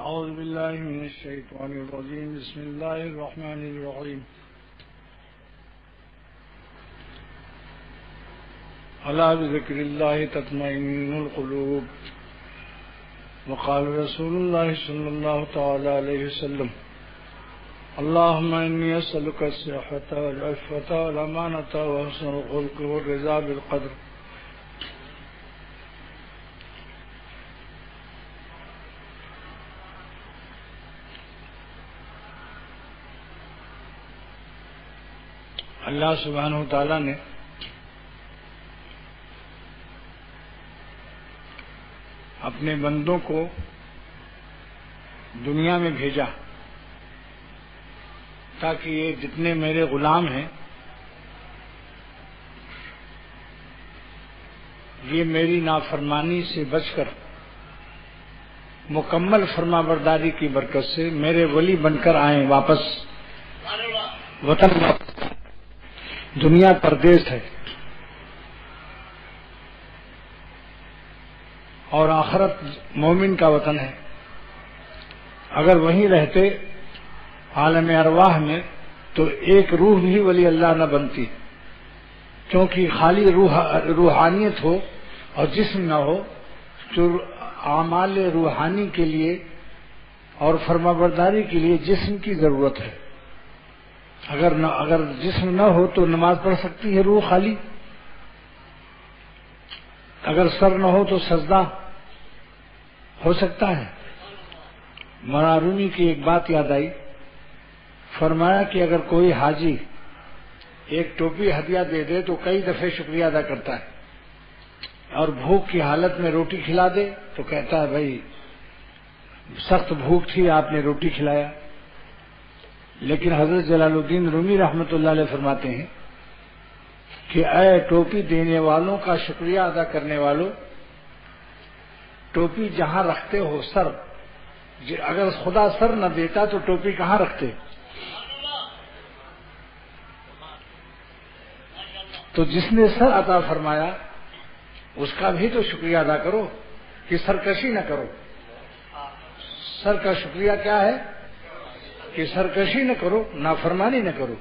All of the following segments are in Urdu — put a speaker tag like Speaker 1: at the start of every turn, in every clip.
Speaker 1: أعوذ بالله من الشيطان الرجيم. بسم الله الرحمن الرحيم. ألا بذكر الله تطمئن القلوب. وقال رسول الله صلى الله تعالى عليه وسلم: اللهم إني أسألك الصحة والعفة والأمانة وحسن الخلق والرضا بالقدر. اللہ سبحانہ وتعالی نے اپنے بندوں کو دنیا میں بھیجا تاکہ یہ جتنے میرے غلام ہیں یہ میری نافرمانی سے بچ کر مکمل فرما برداری کی برکت سے میرے ولی بن کر آئیں واپس وطن. دنیا پردیس ہے اور آخرت مومن کا وطن ہے. اگر وہیں رہتے عالم ارواح میں تو ایک روح بھی ولی اللہ نہ بنتی، کیونکہ خالی روحانیت ہو اور جسم نہ ہو تو اعمال روحانی کے لیے اور فرما برداری کے لیے جسم کی ضرورت ہے. اگر جسم نہ ہو تو نماز پڑھ سکتی ہے روح خالی، اگر سر نہ ہو تو سجدہ ہو سکتا ہے. مولانا رومی کی ایک بات یاد آئی، فرمایا کہ اگر کوئی حاجی ایک ٹوپی ہدیہ دے دے تو کئی دفعے شکریہ ادا کرتا ہے، اور بھوک کی حالت میں روٹی کھلا دے تو کہتا ہے بھائی سخت بھوک تھی آپ نے روٹی کھلایا. لیکن حضرت جلال الدین رومی رحمۃ اللہ علیہ فرماتے ہیں کہ اے ٹوپی دینے والوں کا شکریہ ادا کرنے والوں، ٹوپی جہاں رکھتے ہو سر، اگر خدا سر نہ دیتا تو ٹوپی کہاں رکھتے؟ تو جس نے سر عطا فرمایا اس کا بھی تو شکریہ ادا کرو کہ سرکشی نہ کرو. سر کا شکریہ کیا ہے کہ سرکشی نہ کرو، نافرمانی نہ کرو.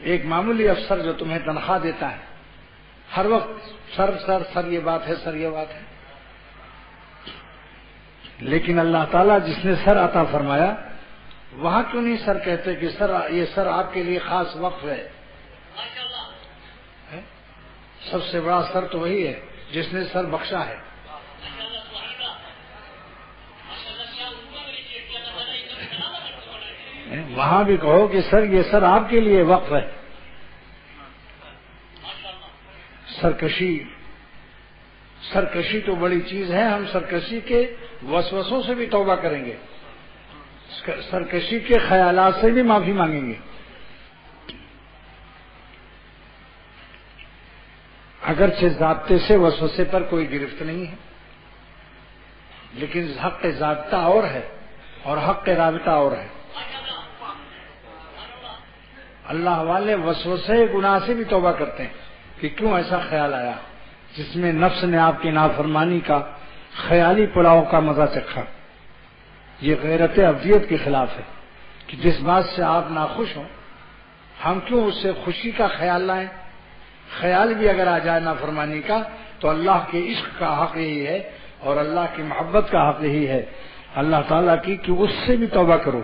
Speaker 1: ایک معمولی افسر جو تمہیں تنخواہ دیتا ہے ہر وقت سر سر سر یہ بات ہے، سر یہ بات ہے، لیکن اللہ تعالیٰ جس نے سر عطا فرمایا وہاں کیوں نہیں سر کہتے کہ سر یہ سر آپ کے لیے خاص وقف ہے؟ سب سے بڑا سر تو وہی ہے جس نے سر بخشا ہے. وہاں بھی کہو کہ سر یہ سر آپ کے لیے وقف ہے. سرکشی تو بڑی چیز ہے. ہم سرکشی کے وسوسوں سے بھی توبہ کریں گے، سرکشی کے خیالات سے بھی معافی مانگیں گے. اگرچہ ضابطے سے وسوسے پر کوئی گرفت نہیں ہے، لیکن حق ضابطہ اور ہے اور حق رابطہ اور ہے. اللہ والے وسوسے گناہ سے بھی توبہ کرتے ہیں کہ کیوں ایسا خیال آیا، جس میں نفس نے آپ کی نافرمانی کا خیالی پلاؤ کا مزہ چکھا. یہ غیرت ابدیت کے خلاف ہے کہ جس بات سے آپ ناخوش ہوں ہم کیوں اس سے خوشی کا خیال لائیں. خیال بھی اگر آ جائے نافرمانی کا تو اللہ کے عشق کا حق یہی ہے اور اللہ کی محبت کا حق یہی ہے اللہ تعالیٰ کی کہ اس سے بھی توبہ کرو.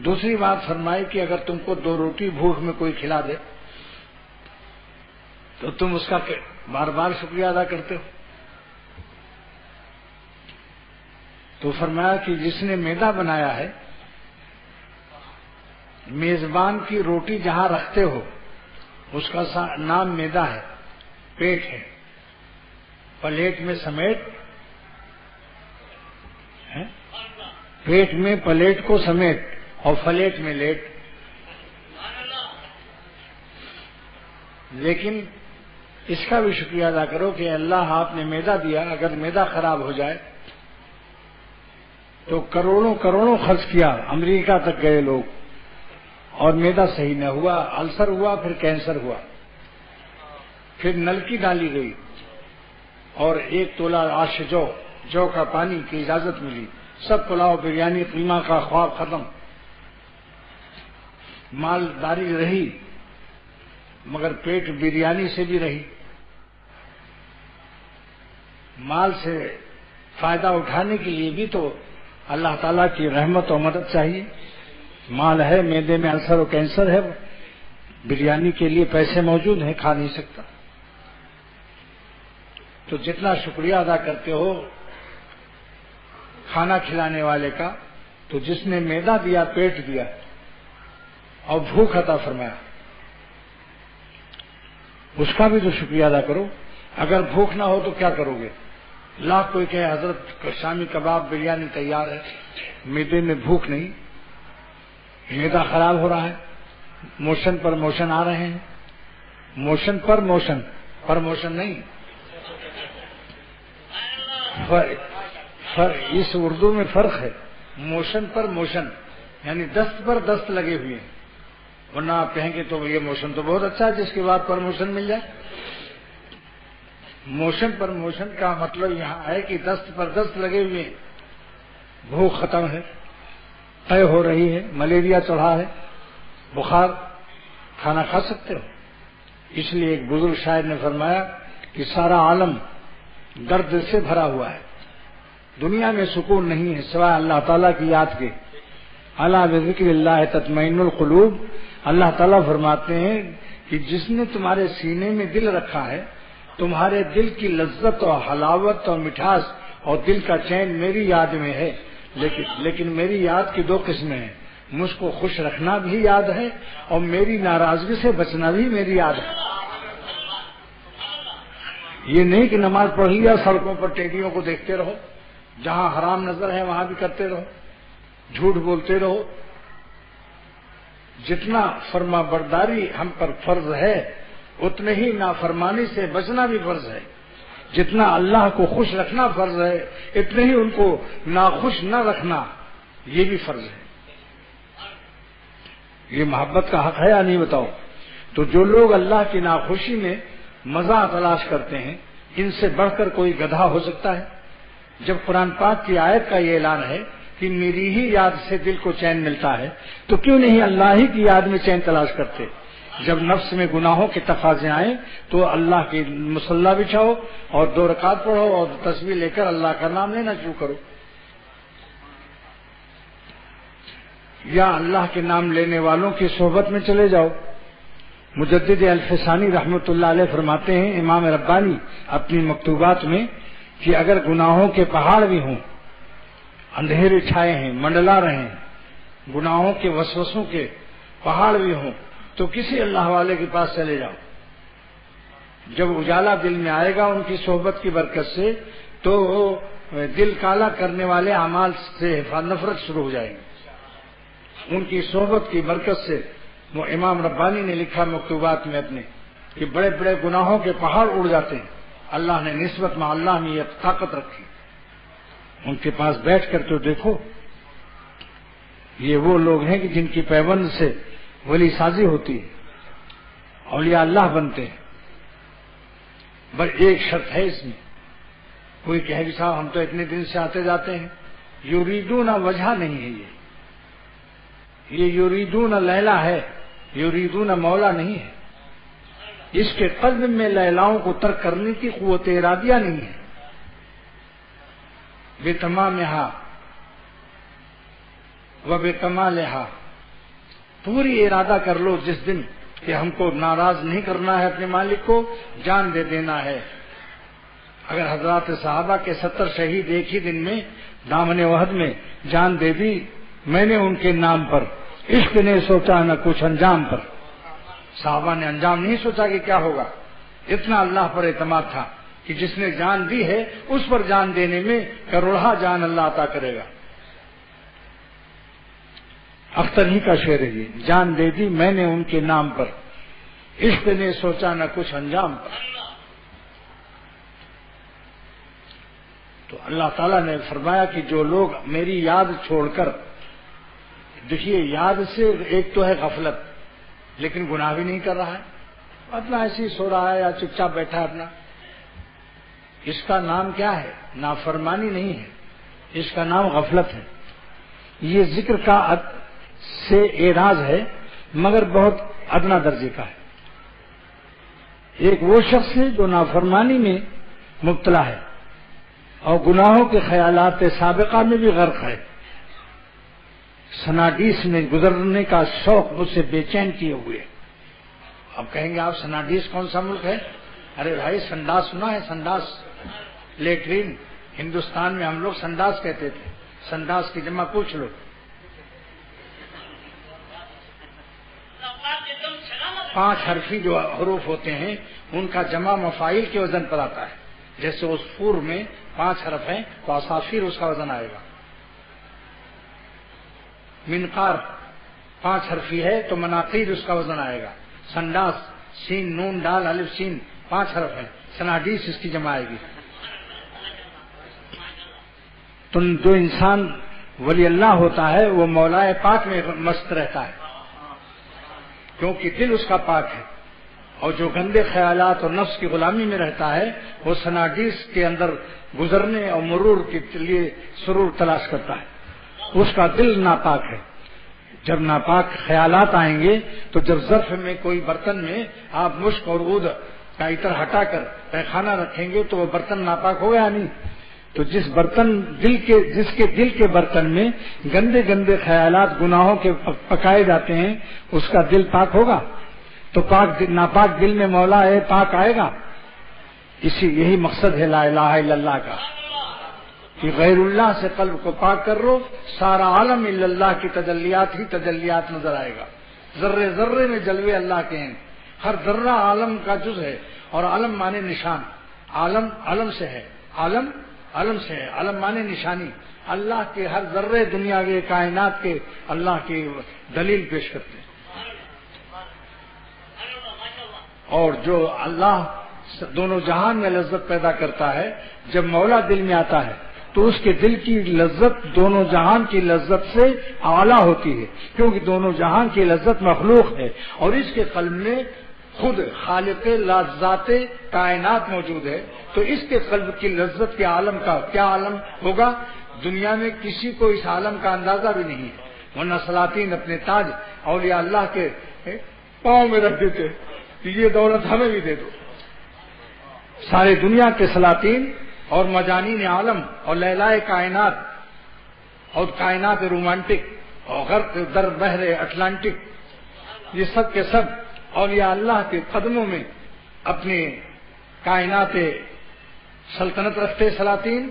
Speaker 1: دوسری بات فرمائی کہ اگر تم کو 2 روٹی بھوک میں کوئی کھلا دے تو تم اس کا بار بار شکریہ ادا کرتے ہو. تو فرمایا کہ جس نے میدا بنایا ہے، میزبان کی روٹی جہاں رکھتے ہو اس کا نام میدا ہے، پیٹ ہے. پلیٹ میں سمیٹ، پیٹ میں پلیٹ کو سمیٹ اور فلیٹ میں لیٹ. لیکن اس کا بھی شکریہ ادا کرو کہ اللہ آپ نے میدا دیا، اگر میدا خراب ہو جائے تو کروڑوں خرچ کیا، امریکہ تک گئے لوگ اور میدا صحیح نہ ہوا، السر ہوا، پھر کینسر ہوا. پھر نلکی ڈالی گئی اور 1 تولہ آش جو کا پانی کی اجازت ملی، سب پلاؤ بریانی قیمہ کا خواب ختم، مالداری رہی مگر پیٹ بریانی سے بھی رہی۔ مال سے فائدہ اٹھانے کے لیے بھی تو اللہ تعالیٰ کی رحمت و مدد چاہیے۔ مال ہے، معدے میں السر و کینسر ہے، بریانی کے لیے پیسے موجود ہیں، کھا نہیں سکتا، تو جتنا شکریہ ادا کرتے ہو کھانا کھلانے والے کا، تو جس نے معدہ دیا، پیٹ دیا اور بھوک عطا فرمایا، اس کا بھی تو شکریہ ادا کرو۔ اگر بھوک نہ ہو تو کیا کرو گے؟ لاکھ کوئی کہے حضرت شامی کباب بریانی تیار ہے، معدے میں بھوک نہیں، معدہ خراب ہو رہا ہے، موشن پر موشن آ رہے ہیں، موشن پر موشن، پرموشن نہیں، اس اردو میں فرق ہے، موشن پر موشن یعنی دست پر دست لگے ہوئے ہیں، ورنہ آپ کہیں گے تو یہ موشن تو بہت اچھا ہے جس کے بعد پرموشن مل جائے۔ موشن پر موشن کا مطلب یہاں ہے کہ دست پر دست لگے ہوئے ہیں، بھوک ختم ہے، طے ہو رہی ہے، ملیریا چڑھا ہے، بخار، کھانا کھا سکتے ہو۔ اس لیے ایک بزرگ شاعر نے فرمایا کہ سارا عالم درد سے بھرا ہوا ہے، دنیا میں سکون نہیں ہے سوائے اللہ تعالیٰ کی یاد کے، الا بذکر اللہ تطمئن القلوب۔ اللہ تعالیٰ فرماتے ہیں کہ جس نے تمہارے سینے میں دل رکھا ہے، تمہارے دل کی لذت اور حلاوت اور مٹھاس اور دل کا چین میری یاد میں ہے، لیکن میری یاد کی 2 قسمیں ہیں، مجھ کو خوش رکھنا بھی یاد ہے اور میری ناراضگی سے بچنا بھی میری یاد ہے۔ یہ نہیں کہ نماز پڑھ لیا سڑکوں پر ٹیڈیوں کو دیکھتے رہو، جہاں حرام نظر ہے وہاں بھی کرتے رہو، جھوٹ بولتے رہو۔ جتنا فرما برداری ہم پر فرض ہے اتنے ہی نافرمانی سے بچنا بھی فرض ہے، جتنا اللہ کو خوش رکھنا فرض ہے اتنے ہی ان کو ناخوش نہ رکھنا یہ بھی فرض ہے۔ یہ محبت کا حق ہے یا نہیں بتاؤ؟ تو جو لوگ اللہ کی ناخوشی میں مزہ تلاش کرتے ہیں، ان سے بڑھ کر کوئی گدھا ہو سکتا ہے؟ جب قرآن پاک کی آیت کا یہ اعلان ہے کہ میری ہی یاد سے دل کو چین ملتا ہے، تو کیوں نہیں اللہ ہی کی یاد میں چین تلاش کرتے؟ جب نفس میں گناہوں کے تقاضے آئیں تو اللہ کی مصلی بچھاؤ اور 2 رکعت پڑھو اور تسبیح لے کر اللہ کا نام لینا شروع کرو، یا اللہ کے نام لینے والوں کی صحبت میں چلے جاؤ۔ مجدد الفسانی رحمۃ اللہ علیہ فرماتے ہیں، امام ربانی اپنی مکتوبات میں، کہ اگر گناہوں کے پہاڑ بھی ہوں، اندھیرے چھائے ہیں، منڈلا رہے ہیں، گناہوں کے وسوسوں کے پہاڑ بھی ہوں، تو کسی اللہ والے کے پاس چلے جاؤ، جب اجالا دل میں آئے گا ان کی صحبت کی برکت سے تو دل کالا کرنے والے اعمال سے نفرت شروع ہو جائے گی۔ ان کی صحبت کی برکت سے، وہ امام ربانی نے لکھا مکتوبات میں اپنے، کہ بڑے بڑے گناہوں کے پہاڑ اڑ جاتے ہیں، اللہ نے نسبت میں اللہ نے یہ طاقت رکھی۔ ان کے پاس بیٹھ کر تو دیکھو، یہ وہ لوگ ہیں کہ جن کی پیوند سے ولی سازی ہوتی ہے، اولیاء اللہ بنتے ہیں۔ بس ایک شرط ہے اس میں، کوئی کہے کہ صاحب ہم تو اتنے دن سے آتے جاتے ہیں، یریدون وجہ نہیں ہے، یہ یریدون لیلا ہے، یریدون مولا نہیں ہے۔ اس کے قلب میں لیلاؤں کو ترک کرنے کی قوت ارادیہ نہیں ہے۔ بے تمامہا و بے کمالہا، پوری ارادہ کر لو جس دن کہ ہم کو ناراض نہیں کرنا ہے، اپنے مالک کو جان دے دینا ہے۔ اگر حضرات صحابہ کے 70 شہید ایک ہی دن میں دامن وحد میں جان دے دی، میں نے ان کے نام پر، عشق نے سوچا نہ کچھ انجام پر۔ صحابہ نے انجام نہیں سوچا کہ کیا ہوگا، اتنا اللہ پر اعتماد تھا کہ جس نے جان دی ہے اس پر جان دینے میں کروڑہ جان اللہ عطا کرے گا۔ اختر ہی کا شعر ہے یہ، جان دے دی میں نے ان کے نام پر، عشق نے سوچا نہ کچھ انجام پر۔ تو اللہ تعالیٰ نے فرمایا کہ جو لوگ میری یاد چھوڑ کر، دیکھیے یاد سے ایک تو ہے غفلت، لیکن گناہ بھی نہیں کر رہا ہے، اپنا ایسے ہی سو رہا ہے یا چپ چاپ بیٹھا ہے اپنا، اس کا نام کیا ہے؟ نافرمانی نہیں ہے، اس کا نام غفلت ہے۔ یہ ذکر کا سے اعراض ہے مگر بہت ادنا درجے کا ہے۔ ایک وہ شخص ہے جو نافرمانی میں مبتلا ہے اور گناہوں کے خیالات سابقہ میں بھی غرق ہے، سناڈیس میں گزرنے کا شوق مجھ سے بے چین کیے ہوئے۔ اب کہیں گے آپ سناڈیس کون سا ملک ہے؟ ارے بھائی سنڈاس سنا ہے؟ سنڈاس لیٹرین، ہندوستان میں ہم لوگ سنڈاس کہتے تھے، سنڈاس کی جمع پوچھ لو۔ 5 حرفی جو حروف ہوتے ہیں ان کا جمع مفاعیل کے وزن پر آتا ہے، جیسے عصفور میں 5 حرف ہیں تو عصافیر اس کا وزن آئے گا۔ منقار 5 حرفی ہے تو مناقیر اس کا وزن آئے گا۔ سنڈاس سین نون ڈال الف سین 5 حرف ہے، سناڈیس اس کی جمع آئے گی۔ تو جو انسان ولی اللہ ہوتا ہے وہ مولا پاک میں مست رہتا ہے کیونکہ دل اس کا پاک ہے، اور جو گندے خیالات اور نفس کی غلامی میں رہتا ہے وہ سناڈیس کے اندر گزرنے اور مرور کے لیے سرور تلاش کرتا ہے، اس کا دل ناپاک ہے۔ جب ناپاک خیالات آئیں گے تو جب ظرف میں کوئی برتن میں آپ مشک اور عود کا عطر ہٹا کر پیخانہ رکھیں گے تو وہ برتن ناپاک ہو گیا نہیں؟ تو جس کے دل کے برتن میں گندے گندے خیالات گناہوں کے پکائے جاتے ہیں اس کا دل پاک ہوگا تو ناپاک دل میں مولا ہے پاک آئے گا۔ یہی مقصد ہے لا الہ الا اللہ کا کہ غیر اللہ سے قلب کو پاک کر لو، سارا عالم الا اللہ کی تجلیات ہی تجلیات نظر آئے گا۔ ذرے ذرے میں جلوے اللہ کے ہیں، ہر ذرہ عالم کا جز ہے، اور علم مانے نشان، عالم علم سے ہے، عالم علم سے ہے، علم مانے نشانی۔ اللہ کے ہر ذرے دنیا کے کائنات کے اللہ کی دلیل پیش کرتے ہیں۔ اور جو اللہ دونوں جہان میں لذت پیدا کرتا ہے، جب مولا دل میں آتا ہے تو اس کے دل کی لذت دونوں جہان کی لذت سے اعلیٰ ہوتی ہے، کیونکہ دونوں جہان کی لذت مخلوق ہے اور اس کے قلب میں خود خالق ذات کائنات موجود ہے، تو اس کے قلب کی لذت کے عالم کا کیا عالم ہوگا؟ دنیا میں کسی کو اس عالم کا اندازہ بھی نہیں ہے، ورنہ سلاطین اپنے تاج اولیاء اللہ کے پاؤں میں رکھ دیتے کہ یہ دولت ہمیں بھی دے دو۔ سارے دنیا کے سلاطین اور مجانین عالم اور لیلائے کائنات اور کائنات رومانٹک اور غرق در بحر اٹلانٹک، یہ سب کے سب اولیاء اللہ کے قدموں میں اپنے کائنات سلطنت رکھتے سلاطین،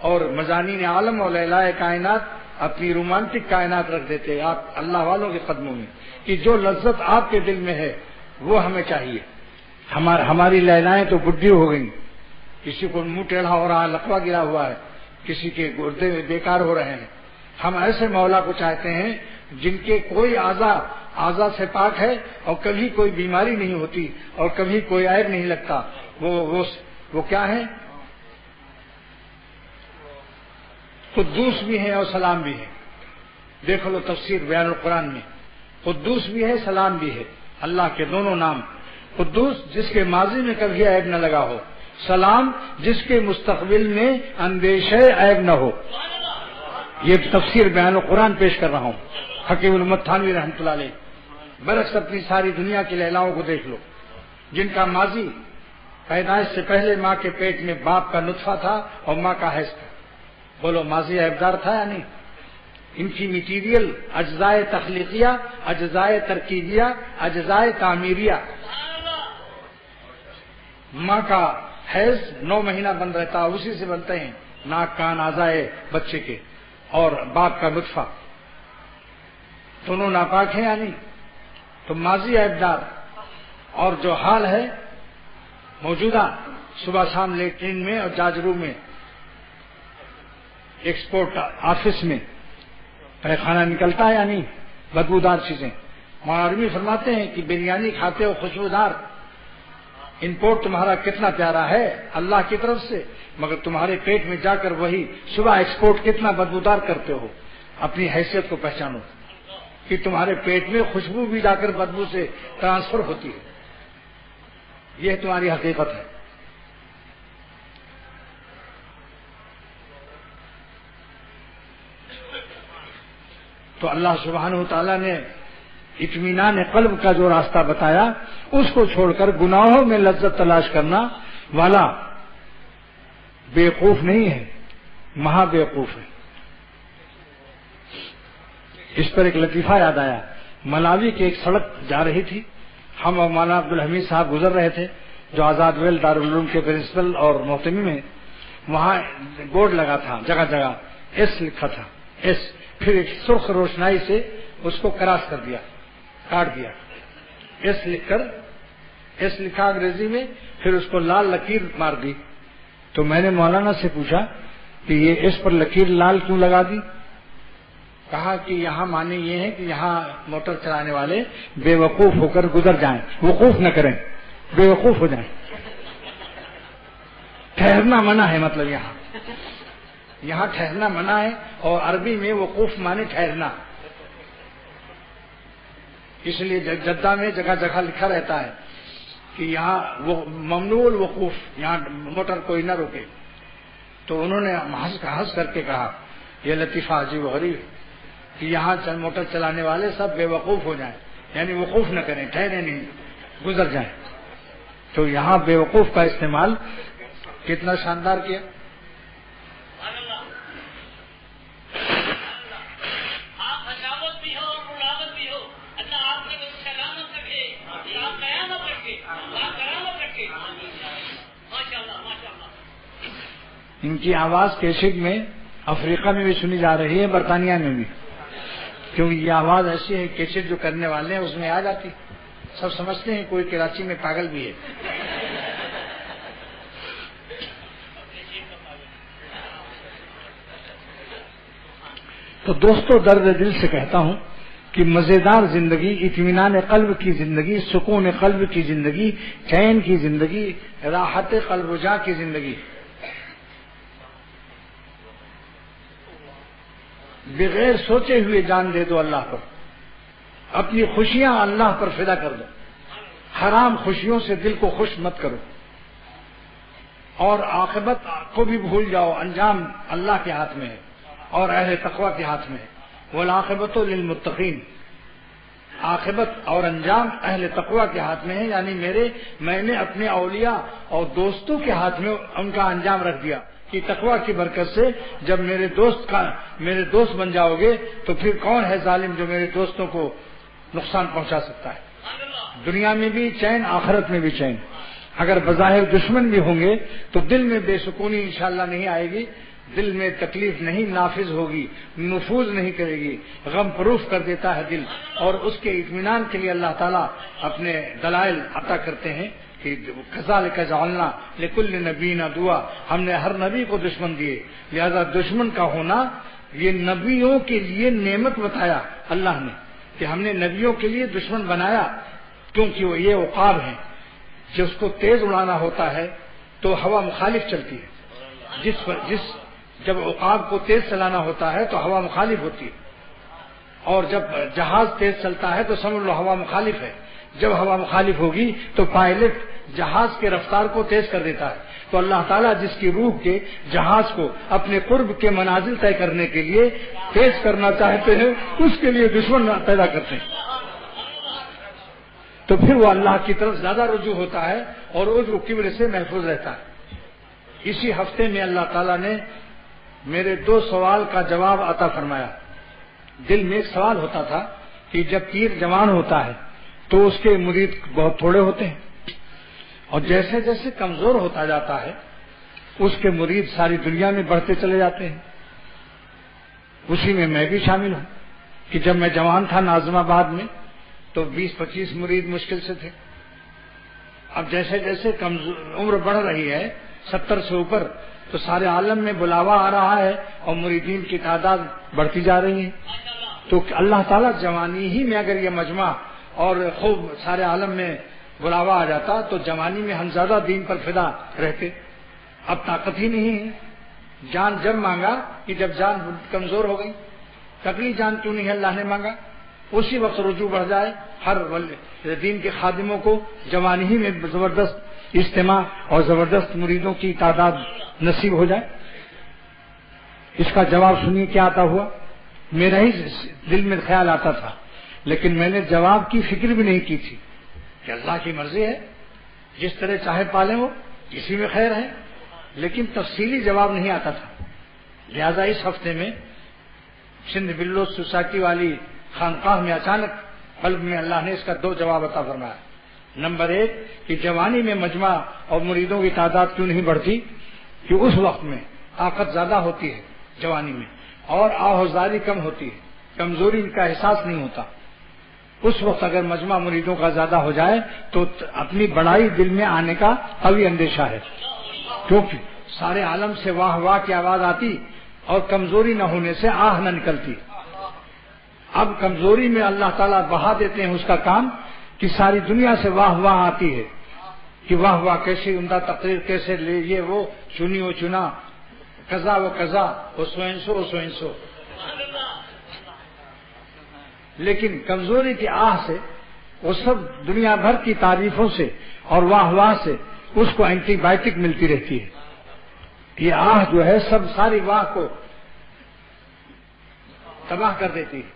Speaker 1: اور مجانین عالم اور لیلائے کائنات اپنی رومانٹک کائنات رکھ دیتے آپ اللہ والوں کے قدموں میں، کہ جو لذت آپ کے دل میں ہے وہ ہمیں چاہیے۔ ہماری لیلائیں تو بڈھی ہو گئیں، کسی کو منہ ٹیڑھا ہو رہا ہے، لقوہ گرا ہوا ہے، کسی کے گردے بیکار ہو رہے ہیں۔ ہم ایسے مولا کو چاہتے ہیں جن کے کوئی اعضاء سے پاک ہے اور کبھی کوئی بیماری نہیں ہوتی اور کبھی کوئی عیب نہیں لگتا۔ وہ کیا ہے؟ قدوس بھی ہے اور سلام بھی ہے۔ دیکھ لو تفسیر بیان القرآن میں، قدوس بھی ہے سلام بھی ہے، اللہ کے دونوں نام۔ قدوس جس کے ماضی میں کبھی عیب نہ لگا ہو، سلام جس کے مستقبل میں اندیشہ عیب نہ ہو۔ یہ تفسیر بیان القرآن پیش کر رہا ہوں، حکیم الامت تھانوی رحمۃ اللہ علیہ۔ برعکس اپنی ساری دنیا کی لیلاؤں کو دیکھ لو جن کا ماضی پیدائش سے پہلے ماں کے پیٹ میں باپ کا نطفہ تھا اور ماں کا حیض تھا، بولو ماضی عیبدار تھا یا نہیں؟ ان کی میٹیریل اجزائے تخلیقیہ، اجزائے ترکیبیہ، اجزائے تعمیریہ۔ ماں کا حیض 9 مہینہ بند رہتا، اسی سے بنتے ہیں ناک کان اعضائے بچے کے، اور باپ کا نطفہ، دونوں ناپاک ہیں یا نہیں؟ تو ماضی عیبدار، اور جو حال ہے موجودہ، صبح شام لیٹرین میں اور جاجرو میں، ایکسپورٹ آفس میں پیخانہ نکلتا ہے یا نہیں؟ بدبودار چیزیں۔ مولانا فرماتے ہیں کہ بریانی کھاتے ہو خوشبودار، امپورٹ تمہارا کتنا پیارا ہے اللہ کی طرف سے، مگر تمہارے پیٹ میں جا کر وہی صبح ایکسپورٹ کتنا بدبودار کرتے ہو۔ اپنی حیثیت کو پہچانو کہ تمہارے پیٹ میں خوشبو بھی جا کر بدبو سے ٹرانسفر ہوتی ہے۔ یہ تمہاری حقیقت ہے. تو اللہ سبحانہ و تعالیٰ نے اطمینان قلب کا جو راستہ بتایا اس کو چھوڑ کر گناہوں میں لذت تلاش کرنا والا بیوقوف نہیں ہے، مہا بیوقوف ہے. اس پر ایک لطیفہ یاد آیا. ملاوی کی ایک سڑک جا رہی تھی، ہم اور مولانا عبدالحمید صاحب گزر رہے تھے جو آزاد ویل دارالعلوم کے پرنسپل اور محتمی میں. وہاں بورڈ لگا تھا، جگہ جگہ ایس لکھا تھا، ایس. پھر ایک سرخ روشنائی سے اس کو کراس کر دیا، کاٹ دیا. ایس لکھ کر، ایس لکھا انگریزی میں، پھر اس کو لال لکیر مار دی. تو میں نے مولانا سے پوچھا کہ یہ ایس پر لکیر لال کیوں لگا دی؟ کہا کہ یہاں معنی یہ ہے کہ یہاں موٹر چلانے والے بے وقوف ہو کر گزر جائیں، وقوف نہ کریں، بے وقوف ہو جائیں. ٹھہرنا منع ہے، مطلب یہاں ٹھہرنا منع ہے. اور عربی میں وقوف معنی ٹھہرنا. اس لیے جدہ میں جگہ جگہ لکھا رہتا ہے کہ یہاں ممنوع الوقوف، یہاں موٹر کوئی نہ روکے. تو انہوں نے ہنس کر کے کہا یہ لطیفہ عجیب و غریب ہے کہ یہاں موٹر چلانے والے سب بے وقوف ہو جائیں، یعنی وقوف نہ کریں، ٹھہرے نہیں، گزر جائیں. تو یہاں بے وقوف کا استعمال کتنا شاندار کیا. ان کی آواز کیسٹ میں افریقہ میں بھی سنی جا رہی ہے، برطانیہ میں بھی، کیونکہ یہ آواز ایسی ہے کیسٹ جو کرنے والے ہیں اس میں آ جاتی. سب سمجھتے ہیں کوئی کراچی میں پاگل بھی ہے. تو دوستو درد دل سے کہتا ہوں کہ مزیدار زندگی، اطمینان قلب کی زندگی، سکون قلب کی زندگی، چین کی زندگی، راحت قلب و جاں کی زندگی، بغیر سوچے ہوئے جان دے دو اللہ پر، اپنی خوشیاں اللہ پر فدا کر دو، حرام خوشیوں سے دل کو خوش مت کرو، اور عاقبت کو بھی بھول جاؤ. انجام اللہ کے ہاتھ میں ہے اور اہل تقوی کے ہاتھ میں ہے. والعاقبۃ للمتقین، عاقبت اور انجام اہل تقوی کے ہاتھ میں ہے. یعنی میں نے اپنے اولیاء اور دوستوں کے ہاتھ میں ان کا انجام رکھ دیا کہ تقوی کی برکت سے جب میرے دوست بن جاؤ گے تو پھر کون ہے ظالم جو میرے دوستوں کو نقصان پہنچا سکتا ہے. دنیا میں بھی چین، آخرت میں بھی چین. اگر بظاہر دشمن بھی ہوں گے تو دل میں بے سکونی انشاءاللہ نہیں آئے گی، دل میں تکلیف نہیں نافذ ہوگی، نفوذ نہیں کرے گی، غم پروف کر دیتا ہے دل. اور اس کے اطمینان کے لیے اللہ تعالیٰ اپنے دلائل عطا کرتے ہیں کہ کذالک جعلنا لکل نبی عدوا، ہم نے ہر نبی کو دشمن دیے. لہذا دشمن کا ہونا یہ نبیوں کے لیے نعمت بتایا اللہ نے کہ ہم نے نبیوں کے لیے دشمن بنایا، کیونکہ وہ یہ عقاب ہیں. جس کو تیز اڑانا ہوتا ہے تو ہوا مخالف چلتی ہے، جب عقاب کو تیز چلانا ہوتا ہے تو ہوا مخالف ہوتی ہے. اور جب جہاز تیز چلتا ہے تو سمجھ لو ہوا مخالف ہے. جب ہوا مخالف ہوگی تو پائلٹ جہاز کے رفتار کو تیز کر دیتا ہے. تو اللہ تعالیٰ جس کی روح کے جہاز کو اپنے قرب کے منازل طے کرنے کے لیے تیز کرنا چاہتے ہیں اس کے لیے دشمن پیدا کرتے ہیں. تو پھر وہ اللہ کی طرف زیادہ رجوع ہوتا ہے اور عذر کی وجہ سے محفوظ رہتا ہے. اسی ہفتے میں اللہ تعالیٰ نے میرے 2 سوال کا جواب عطا فرمایا. دل میں ایک سوال ہوتا تھا کہ جب پیر جوان ہوتا ہے تو اس کے مرید بہت تھوڑے ہوتے ہیں اور جیسے جیسے کمزور ہوتا جاتا ہے اس کے مرید ساری دنیا میں بڑھتے چلے جاتے ہیں. اسی میں بھی شامل ہوں کہ جب میں جوان تھا ناظم آباد میں تو 20-25 مرید مشکل سے تھے. اب جیسے جیسے عمر بڑھ رہی ہے 70 سے اوپر تو سارے عالم میں بلاوا آ رہا ہے اور مریدین کی تعداد بڑھتی جا رہی ہے. تو اللہ تعالیٰ جوانی ہی میں اگر یہ مجمع اور خوب سارے عالم میں بلاوا آ جاتا تو جوانی میں ہم زیادہ دین پر فدا رہتے. اب طاقت ہی نہیں ہے. جان جب مانگا کہ جب جان کمزور ہو گئی. تکلی جان کیوں نہیں اللہ نے مانگا؟ اسی وقت رجوع بڑھ جائے. ہر دین کے خادموں کو جوانی ہی میں زبردست اجتماع اور زبردست مریدوں کی تعداد نصیب ہو جائے؟ اس کا جواب سنیے کیا آتا ہوا. میرا ہی دل میں خیال آتا تھا، لیکن میں نے جواب کی فکر بھی نہیں کی تھی کہ اللہ کی مرضی ہے، جس طرح چاہے پالیں وہ، اسی میں خیر ہے، لیکن تفصیلی جواب نہیں آتا تھا. لہذا اس ہفتے میں سندھ بلو سوسائٹی والی خانقاہ میں اچانک قلب میں اللہ نے اس کا 2 جواب عطا فرمایا. نمبر 1 کہ جوانی میں مجمع اور مریدوں کی تعداد کیوں نہیں بڑھتی، کہ اس وقت میں طاقت زیادہ ہوتی ہے جوانی میں، اور آہوزاری کم ہوتی ہے، کمزوری کا احساس نہیں ہوتا. اس وقت اگر مجمع مریدوں کا زیادہ ہو جائے تو اپنی بڑائی دل میں آنے کا قوی اندیشہ ہے، کیونکہ سارے عالم سے واہ واہ کی آواز آتی اور کمزوری نہ ہونے سے آہ نہ نکلتی. اب کمزوری میں اللہ تعالیٰ بہا دیتے ہیں اس کا کام کہ ساری دنیا سے واہ واہ آتی ہے کہ واہ واہ کیسی عمدہ تقریر، کیسے لے یہ وہ چنی و چنا، قضا و قضا، وہ سو. لیکن کمزوری کی آہ سے وہ سب دنیا بھر کی تعریفوں سے اور واہ واہ سے اس کو اینٹی بائیوٹک ملتی رہتی ہے. یہ آہ جو ہے سب ساری واہ کو تباہ کر دیتی ہے،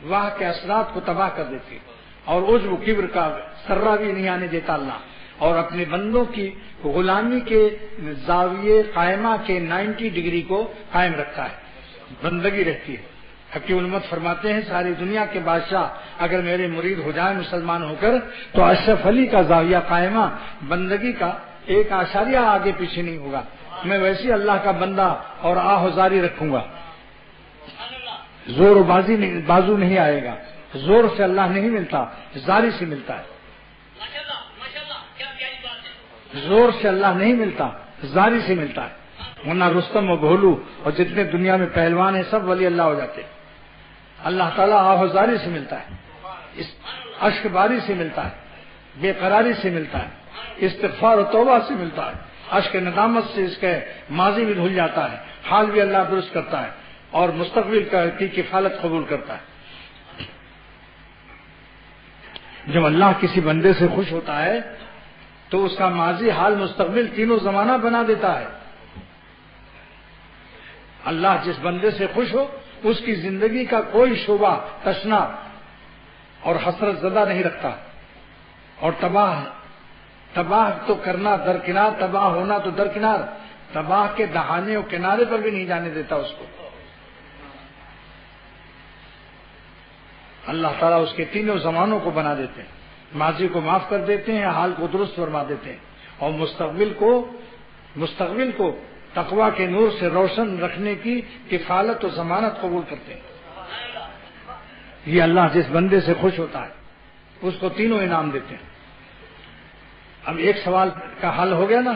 Speaker 1: واہ کے اثرات کو تباہ کر دیتی ہے، اور عجب و کبر کا ذرہ بھی نہیں آنے دیتا اللہ. اور اپنے بندوں کی غلامی کے زاویے قائمہ کے 90 ڈگری کو قائم رکھتا ہے، بندگی رہتی ہے. حکیم الامت فرماتے ہیں ساری دنیا کے بادشاہ اگر میرے مرید ہو جائیں مسلمان ہو کر تو اشرف علی کا زاویہ قائمہ بندگی کا 1 اعشاریہ آگے پیچھے نہیں ہوگا. میں ویسی اللہ کا بندہ اور آہوزاری رکھوں گا، زور و بازو نہیں آئے گا. زور سے اللہ نہیں ملتا، زاری سے ملتا ہے. زور سے اللہ نہیں ملتا، زاری سے ملتا ہے. ورنہ رستم و بھولو اور جتنے دنیا میں پہلوان ہیں سب ولی اللہ ہو جاتے ہیں. اللہ تعالیٰ آہوزاری سے ملتا ہے، اس اشک باری سے ملتا ہے، بے قراری سے ملتا ہے، استغفار و توبہ سے ملتا ہے. اشک ندامت سے اس کے ماضی بھی دھل جاتا ہے، حال بھی اللہ درست کرتا ہے اور مستقبل کی کفالت قبول کرتا ہے. جب اللہ کسی بندے سے خوش ہوتا ہے تو اس کا ماضی حال مستقبل تینوں زمانہ بنا دیتا ہے. اللہ جس بندے سے خوش ہو اس کی زندگی کا کوئی شعبہ تشنا اور حسرت زدہ نہیں رکھتا. اور تباہ تو کرنا درکنار، تباہ ہونا تو درکنار، تباہ کے دہانے اور کنارے پر بھی نہیں جانے دیتا اس کو. اللہ تعالیٰ اس کے تینوں زمانوں کو بنا دیتے ہیں، ماضی کو معاف کر دیتے ہیں، حال کو درست فرما دیتے ہیں، اور مستقبل کو تقویٰ کے نور سے روشن رکھنے کی کفالت و ضمانت قبول کرتے ہیں. یہ اللہ جس بندے سے خوش ہوتا ہے اس کو تینوں انعام دیتے ہیں. اب ایک سوال کا حل ہو گیا نا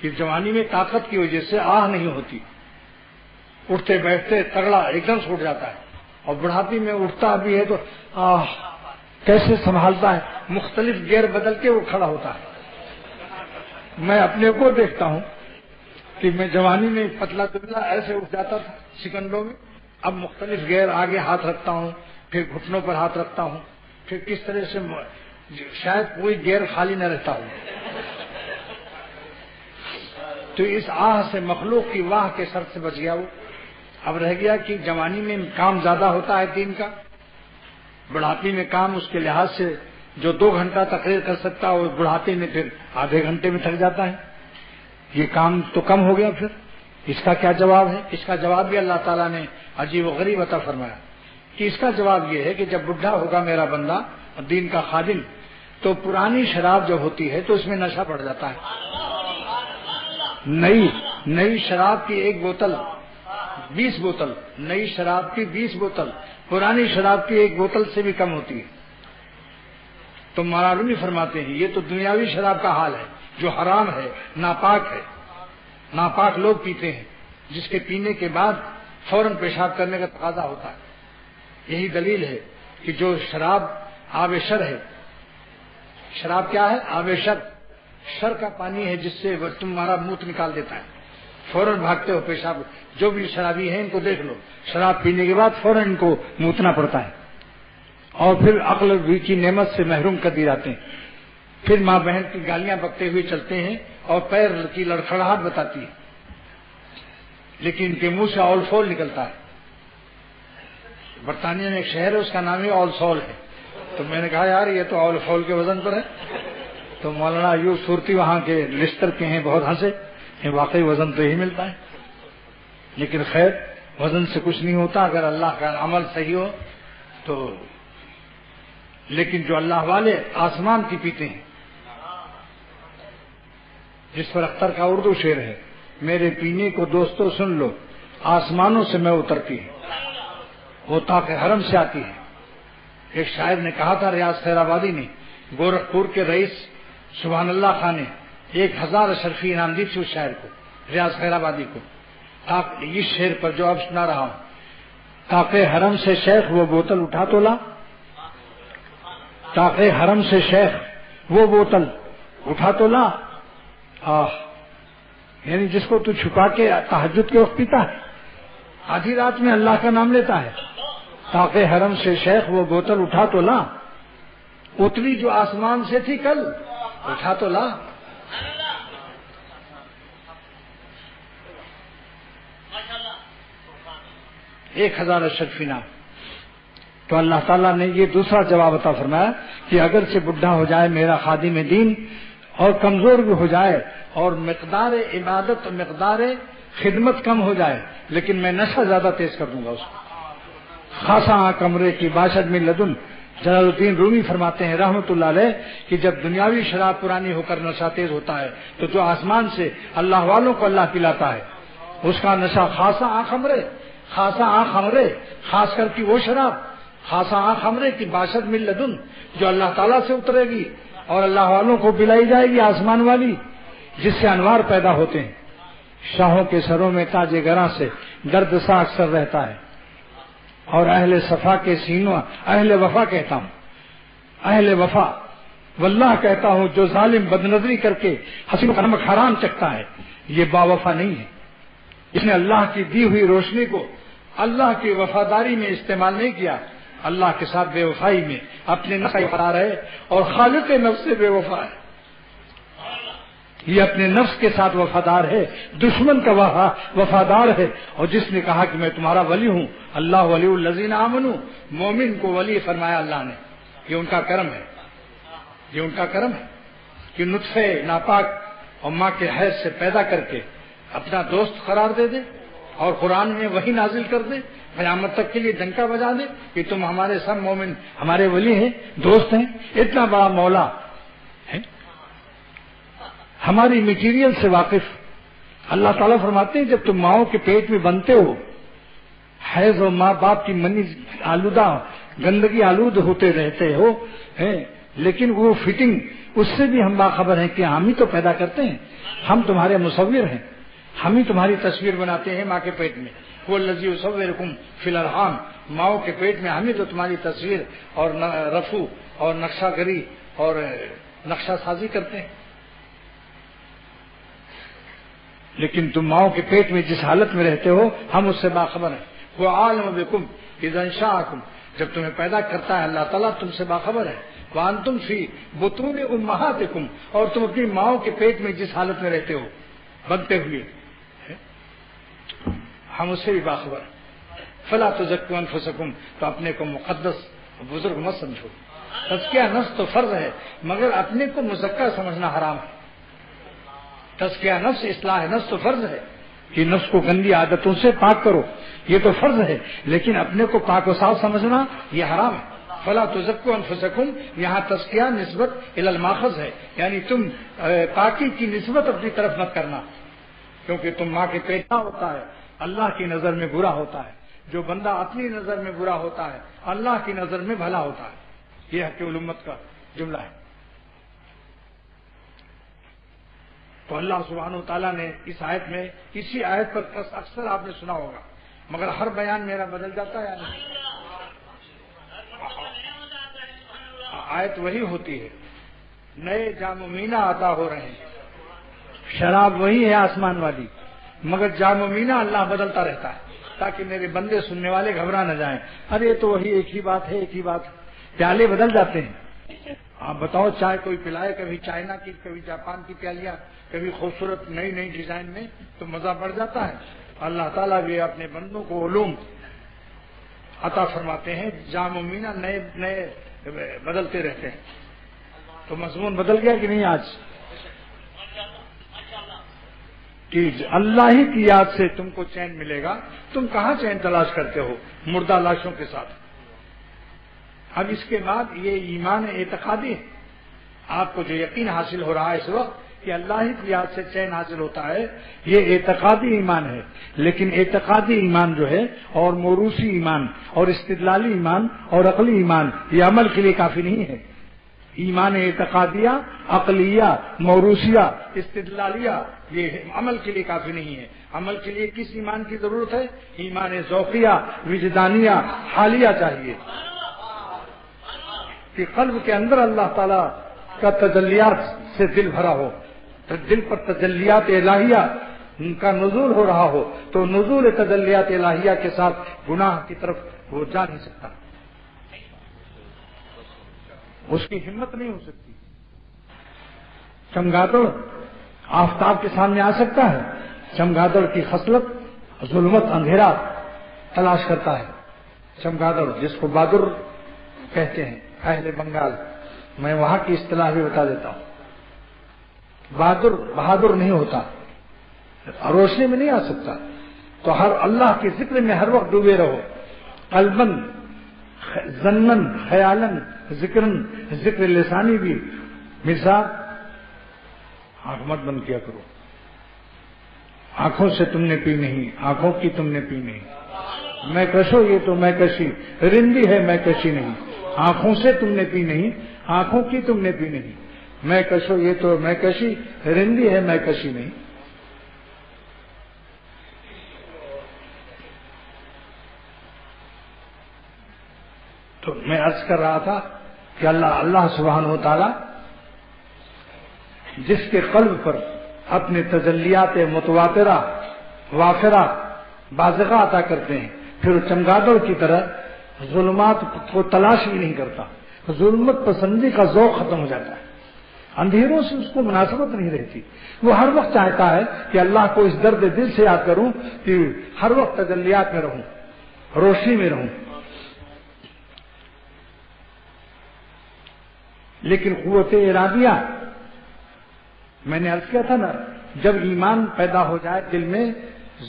Speaker 1: کہ جوانی میں طاقت کی وجہ سے آہ نہیں ہوتی، اٹھتے بیٹھتے تگڑا ایک دم چھوٹ جاتا ہے، اور بڑھاپی میں اٹھتا بھی ہے تو آہ کیسے سنبھالتا ہے، مختلف گیئر بدل کے وہ کھڑا ہوتا ہے. میں اپنے کو دیکھتا ہوں کہ میں جوانی میں پتلا دبلا ایسے اٹھ جاتا تھا سیکنڈوں میں، اب مختلف گیئر آگے ہاتھ رکھتا ہوں، پھر گھٹنوں پر ہاتھ رکھتا ہوں، پھر کس طرح سے شاید کوئی گیئر خالی نہ رہتا ہوں. تو اس آہ سے مخلوق کی واہ کے سر سے بچ گیا وہ. اب رہ گیا کہ جوانی میں کام زیادہ ہوتا ہے دین کا، بڑھاپی میں کام اس کے لحاظ سے جو 2 گھنٹہ تقریر کر سکتا ہے وہ بڑھاپے میں پھر آدھے گھنٹے میں تھک جاتا ہے. یہ کام تو کم ہو گیا. پھر اس کا کیا جواب ہے؟ اس کا جواب بھی اللہ تعالیٰ نے عجیب و غریب عطا فرمایا کہ اس کا جواب یہ ہے کہ جب بڈھا ہوگا میرا بندہ اور دین کا خادم تو پرانی شراب جب ہوتی ہے تو اس میں نشہ پڑ جاتا ہے. نئی شراب کی 1 بوتل 20 بوتل، نئی شراب کی 20 بوتل پرانی شراب کی 1 بوتل سے بھی کم ہوتی ہے. تو مولانا رومی فرماتے ہیں یہ تو دنیاوی شراب کا حال ہے جو حرام ہے، ناپاک ہے، ناپاک لوگ پیتے ہیں، جس کے پینے کے بعد فوراً پیشاب کرنے کا تقاضا ہوتا ہے. یہی دلیل ہے کہ جو شراب آب شر ہے، شراب کیا ہے؟ آب شر، شر کا پانی ہے جس سے تمہارا منہ نکال دیتا ہے، فوراً بھاگتے ہو پیشاب. جو بھی شرابی ہیں ان کو دیکھ لو، شراب پینے کے بعد فوراً ان کو موتنا پڑتا ہے اور پھر عقل کی نعمت سے محروم کر دی جاتے ہیں. پھر ماں بہن کی گالیاں بکتے ہوئے چلتے ہیں اور پیر کی لڑکھڑاہٹ بتاتی ہے، لیکن ان کے منہ سے اول فول نکلتا ہے۔ برطانیہ میں ایک شہر ہے، اس کا نام ہی اول سول ہے، تو میں نے کہا یار یہ تو اول فول کے وزن پر ہے، تو مولانا ایوب صورتی وہاں کے لسٹر کے ہیں، بہت ہنسے، یہ واقعی وزن تو یہی ملتا ہے، لیکن خیر وزن سے کچھ نہیں ہوتا اگر اللہ کا عمل صحیح ہو تو۔ لیکن جو اللہ والے آسمان کی پیتے ہیں، جس پر اختر کا اردو شعر ہے، میرے پینے کو دوستو سن لو، آسمانوں سے میں اترتی ہے، وہ طاق حرم سے آتی ہے۔ ایک شاعر نے کہا تھا، ریاض خیر آبادی نے، گورکھپور کے رئیس سبحان اللہ خان نے 1000 اشرفی انعام دی تھی اس شاعر کو، ریاض خیر آبادی کو، اس شعر پر جو اب سنا رہا ہوں، طاق حرم سے شیخ وہ بوتل اٹھا تو لا، طاق حرم سے شیخ وہ بوتل اٹھا تو لا، یعنی جس کو تو چھپا کے تہجد کے وقت پیتا ہے، آدھی رات میں اللہ کا نام لیتا ہے، طاق حرم سے شیخ وہ بوتل اٹھا تو لا، اتری جو آسمان سے تھی کل اٹھا تو لا۔ 1000 اشرفی نام۔ تو اللہ تعالیٰ نے یہ دوسرا جواب عطا فرمایا کہ اگر سے بڈھا ہو جائے میرا خادم دین اور کمزور بھی ہو جائے اور مقدار عبادت اور مقدار خدمت کم ہو جائے، لیکن میں نشہ زیادہ تیز کر دوں گا اس کو۔ خاصا کمرے کی باشد میں لدن، جلال الدین رومی فرماتے ہیں رحمت اللہ علیہ کہ جب دنیاوی شراب پرانی ہو کر نشہ تیز ہوتا ہے تو جو آسمان سے اللہ والوں کو اللہ پلاتا ہے اس کا نشہ خاصا خمرے، خاصا خمرے، خاص کر کی وہ شراب خاصا خمرے کی باشد من لدن جو اللہ تعالیٰ سے اترے گی اور اللہ والوں کو پلائی جائے گی، آسمان والی، جس سے انوار پیدا ہوتے ہیں۔ شاہوں کے سروں میں تاج گراں سے درد سا اکثر رہتا ہے، اور اہل صفا کے سینوں، اہل وفا کہتا ہوں، اہل وفا واللہ کہتا ہوں جو ظالم بدنظری کر کے حسین کا نمک حرام چکھتا ہے یہ با وفا نہیں ہے، اس نے اللہ کی دی ہوئی روشنی کو اللہ کی وفاداری میں استعمال نہیں کیا، اللہ کے ساتھ بے وفائی میں اپنے نفس کا فرار ہے اور خالق نفس سے بے وفا ہے، یہ اپنے نفس کے ساتھ وفادار ہے، دشمن کا وفادار ہے، اور جس نے کہا کہ میں تمہارا ولی ہوں، اللہ ولی الذین آمنوا، مومن کو ولی فرمایا اللہ نے، یہ ان کا کرم ہے، یہ ان کا کرم ہے کہ نطفے ناپاک اور ماں کے حیض سے پیدا کر کے اپنا دوست قرار دے دے اور قرآن میں وہی نازل کر دے، قیامت تک کے لیے ڈنکا بجا دے کہ تم ہمارے سب مومن ہمارے ولی ہیں، دوست ہیں، اتنا بڑا مولا ہے، ہماری میٹیریل سے واقف۔ اللہ تعالیٰ فرماتے ہیں جب تم ماؤں کے پیٹ میں بنتے ہو، حیض اور ماں باپ کی منی آلودہ گندگی آلود ہوتے رہتے ہو، لیکن وہ فٹنگ اس سے بھی ہم باخبر ہیں کہ ہم ہی تو پیدا کرتے ہیں، ہم تمہارے مصور ہیں، ہم ہی تمہاری تصویر بناتے ہیں ماں کے پیٹ میں، وہ الذی یصورکم فی الارحام، ماؤں کے پیٹ میں ہم ہی تو تمہاری تصویر اور رفو اور نقشہ گری اور نقشہ سازی کرتے ہیں، لیکن تم ماؤں کے پیٹ میں جس حالت میں رہتے ہو ہم اس سے باخبر ہیں۔ وہ عالم بکم اذا انشاءکم، جب تمہیں پیدا کرتا ہے اللہ تعالیٰ تم سے باخبر ہے، وانتم فی بطون امہاتکم، اور تم اپنی ماؤں کے پیٹ میں جس حالت میں رہتے ہو بنتے ہوئے ہم اس سے بھی باخبر ہیں۔ فلا تزکوا انفسکم، تو اپنے کو مقدس بزرگ مت سمجھو، تزکیہ نفس تو فرض ہے مگر اپنے کو مزکہ سمجھنا حرام ہے، تزکیہ نفس اصلاح نفس تو فرض ہے کہ نفس کو گندی عادتوں سے پاک کرو، یہ تو فرض ہے، لیکن اپنے کو پاک و صاف سمجھنا یہ حرام ہے۔ فلا تزکوا انفسکم، یہاں تزکیہ نسبت الی الماخذ ہے، یعنی تم پاکی کی نسبت اپنی طرف مت کرنا، کیونکہ تم ماں کے پیٹ ہوتا ہے اللہ کی نظر میں برا ہوتا ہے، جو بندہ اپنی نظر میں برا ہوتا ہے اللہ کی نظر میں بھلا ہوتا ہے، یہ حق الامت کا جملہ ہے۔ تو اللہ سبحانہ و تعالیٰ نے اس آیت میں، اسی آیت پر اکثر آپ نے سنا ہوگا مگر ہر بیان میرا بدل جاتا ہے، یعنی آیت وہی ہوتی ہے، نئے جام و مینا عطا ہو رہے ہیں، شراب وہی ہے آسمان والی، مگر جام و مینا اللہ بدلتا رہتا ہے تاکہ میرے بندے سننے والے گھبرا نہ جائیں، ارے تو وہی ایک ہی بات ہے، ایک ہی بات، پیالے بدل جاتے ہیں آپ بتاؤ چائے کوئی پلائے، کبھی چائنا کی، کبھی جاپان کی پیالیاں، کبھی خوبصورت نئی نئی ڈیزائن میں، تو مزہ بڑھ جاتا ہے۔ اللہ تعالیٰ بھی اپنے بندوں کو علوم عطا فرماتے ہیں، جام و مینا نئے نئے بدلتے رہتے ہیں۔ تو مضمون بدل گیا کہ نہیں آج؟ کہ اللہ ہی کی یاد سے تم کو چین ملے گا۔ تم کہاں چین تلاش کرتے ہو مردہ لاشوں کے ساتھ؟ اب اس کے بعد یہ ایمان اعتقادی ہے۔ آپ کو جو یقین حاصل ہو رہا ہے اس وقت کہ اللہ ہی کی یاد سے چین حاصل ہوتا ہے، یہ اعتقادی ایمان ہے۔ لیکن اعتقادی ایمان جو ہے اور موروثی ایمان اور استدلالی ایمان اور عقلی ایمان یہ عمل کے لیے کافی نہیں ہے۔ ایمان اعتقادیہ، عقلیہ، موروثیہ، استدلالیہ یہ عمل کے لیے کافی نہیں ہے۔ عمل کے لیے کس ایمان کی ضرورت ہے؟ ایمان ذوقیہ، وجدانیہ، حالیہ چاہیے کہ قلب کے اندر اللہ تعالی کا تجلیات سے دل بھرا ہو، دل پر تجلیات الہیہ کا نزول ہو رہا ہو، تو نزول تجلیات الہیہ کے ساتھ گناہ کی طرف وہ جا نہیں سکتا، اس کی ہمت نہیں ہو سکتی۔ چمگادڑ آفتاب کے سامنے آ سکتا ہے؟ چمگادڑ کی خصلت ظلمت، اندھیرا تلاش کرتا ہے۔ چمگادڑ جس کو بہادر کہتے ہیں اہل بنگال، میں وہاں کی اصطلاح بھی بتا دیتا ہوں۔ بہادر نہیں ہوتا، روشنی میں نہیں آ سکتا، تو ہر اللہ کے ذکر میں ہر وقت ڈوبے رہو، قلبن، ظنن، خیالن، ذکرن، ذکر لسانی بھی۔ مرزا آنکھ مت بند کیا کرو، آنکھوں سے تم نے پی نہیں، آنکھوں کی تم نے پی نہیں۔ میں کشو یہ تو میں کشی، رندی ہے میں کشی نہیں۔ آنکھوں سے تم نے پی نہیں، آنکھوں کی تم نے پی نہیں۔ میں کشو یہ تو میں کشی، رندی ہے میں کشی نہیں۔ تو میں عرض کر رہا تھا کہ اللہ سبحانہ و تعالی جس کے قلب پر اپنے تجلیات متواترہ وافرہ بازغہ عطا کرتے ہیں، پھر چمگادڑ کی طرح ظلمات کو تلاش بھی نہیں کرتا، ظلمت پسندی کا ذوق ختم ہو جاتا ہے، اندھیروں سے اس کو مناسبت نہیں رہتی۔ وہ ہر وقت چاہتا ہے کہ اللہ کو اس درد دل سے یاد کروں کہ ہر وقت تجلیات میں رہوں، روشنی میں رہوں۔ لیکن قوت ارادیہ، میں نے عرض کیا تھا نا، جب ایمان پیدا ہو جائے دل میں،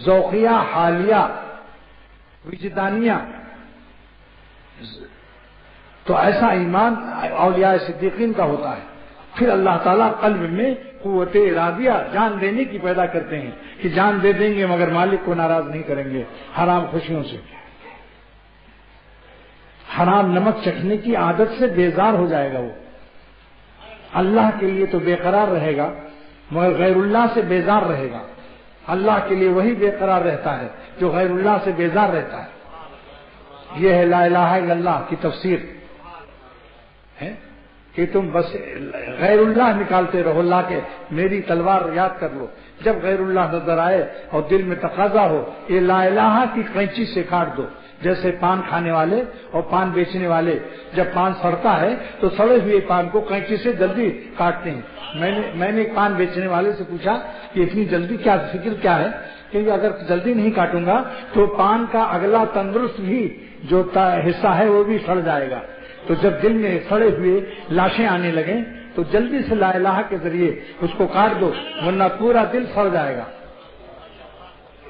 Speaker 1: ذوقیہ، حالیہ، وجدانیہ، تو ایسا ایمان اولیاء صدیقین کا ہوتا ہے۔ پھر اللہ تعالیٰ قلب میں قوت ارادیہ، جان دینے کی پیدا کرتے ہیں کہ جان دے دیں گے مگر مالک کو ناراض نہیں کریں گے حرام خوشیوں سے۔ حرام نمک چکھنے کی عادت سے بیزار ہو جائے گا، وہ اللہ کے لیے تو بے قرار رہے گا مگر غیر اللہ سے بیزار رہے گا۔ اللہ کے لیے وہی بے قرار رہتا ہے جو غیر اللہ سے بیزار رہتا ہے۔ یہ ہے لا الہ الا اللہ کی تفسیر ہے کہ تم بس غیر اللہ نکالتے رہو، اللہ کے میری تلوار یاد کر لو۔ جب غیر اللہ نظر آئے اور دل میں تقاضا ہو، یہ لا الہ کی قینچی سے کاٹ دو۔ جیسے پان کھانے والے اور پان بیچنے والے جب پان سڑتا ہے تو سڑے ہوئے پان کو قینچی سے جلدی کاٹتے ہیں۔ میں نے ایک پان بیچنے والے سے پوچھا کہ اتنی جلدی کیا فکر کیا ہے، کہ اگر جلدی نہیں کاٹوں گا تو پان کا اگلا تندرست بھی جو حصہ ہے وہ بھی سڑ جائے گا۔ تو جب دل میں سڑے ہوئے لاشیں آنے لگیں تو جلدی سے لا الہ کے ذریعے اس کو کاٹ دو، ورنہ پورا دل سڑ جائے گا۔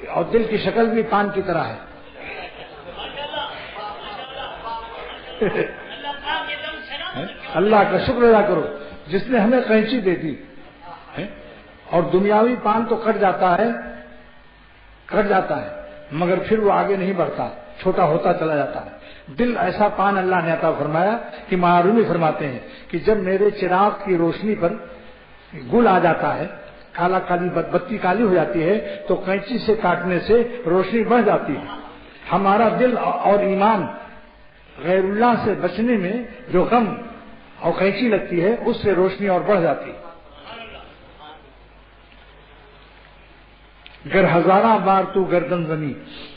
Speaker 1: اور دل کی شکل بھی پان کی طرح ہے۔ اللہ کا شکر ادا کرو جس نے ہمیں قینچی دے دی، اور دنیاوی پان تو کٹ جاتا ہے مگر پھر وہ آگے نہیں بڑھتا، چھوٹا ہوتا چلا جاتا ہے۔ دل ایسا پان اللہ نے عطا فرمایا کہ معرومی فرماتے ہیں کہ جب میرے چراغ کی روشنی پر گل آ جاتا ہے، کالی بتی کالی ہو جاتی ہے تو قینچی سے کاٹنے سے روشنی بڑھ جاتی ہے۔ ہمارا دل اور ایمان غیر اللہ سے بچنے میں جو غم اور قینچی لگتی ہے اس سے روشنی اور بڑھ جاتی ہے۔ گر ہزارہ بار تو گردن زنی،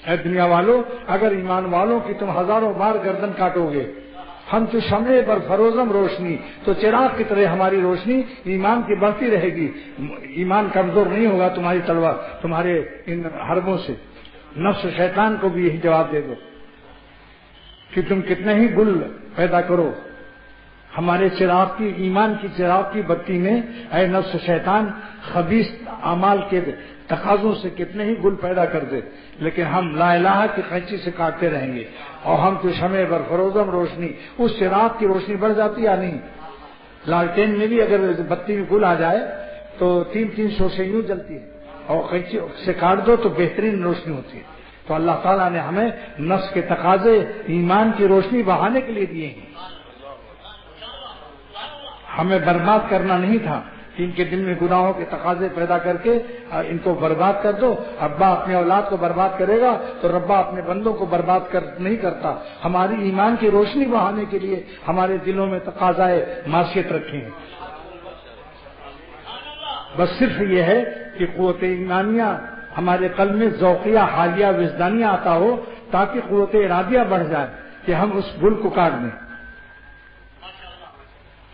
Speaker 1: اے دنیا والوں اگر ایمان والوں کی تم ہزاروں بار گردن کاٹو گے ہم تو شمع پر فروزم روشنی، تو چراغ کی طرح ہماری روشنی ایمان کی بڑھتی رہے گی، ایمان کمزور نہیں ہوگا تمہاری تلوار تمہارے ان حربوں سے۔ نفس شیطان کو بھی یہی جواب دے دو کہ تم کتنے ہی گل پیدا کرو، ہمارے چراغ کی، ایمان کی چراغ کی بتی میں اے نفس شیطان خبیث اعمال کے تقاضوں سے کتنے ہی گل پیدا کر دے، لیکن ہم لا الہ کی قینچی سے کاٹتے رہیں گے۔ اور ہم تو شمع بر فروزم روشنی، اس چراغ کی روشنی بڑھ جاتی یا نہیں؟ لالٹین میں بھی اگر بتی میں گل آ جائے تو 300 سے یوں جلتی ہے، اور قینچی سے کاٹ دو تو بہترین روشنی ہوتی ہے۔ تو اللہ تعالیٰ نے ہمیں نفس کے تقاضے ایمان کی روشنی بڑھانے کے لیے دیے ہیں، ہمیں برباد کرنا نہیں تھا کہ ان کے دل میں گناہوں کے تقاضے پیدا کر کے ان کو برباد کر دو۔ ابا اپنے اولاد کو برباد کرے گا تو ربا اپنے بندوں کو برباد نہیں کرتا۔ ہماری ایمان کی روشنی بڑھانے کے لیے ہمارے دلوں میں تقاضائے معصیت رکھے ہیں۔ بس صرف یہ ہے کہ قوت ایمانیہ ہمارے قلب میں ذوقیہ حالیہ وجدانیہ آتا ہو تاکہ قوت ارادیہ بڑھ جائے کہ ہم اس گل کو کاٹ دیں۔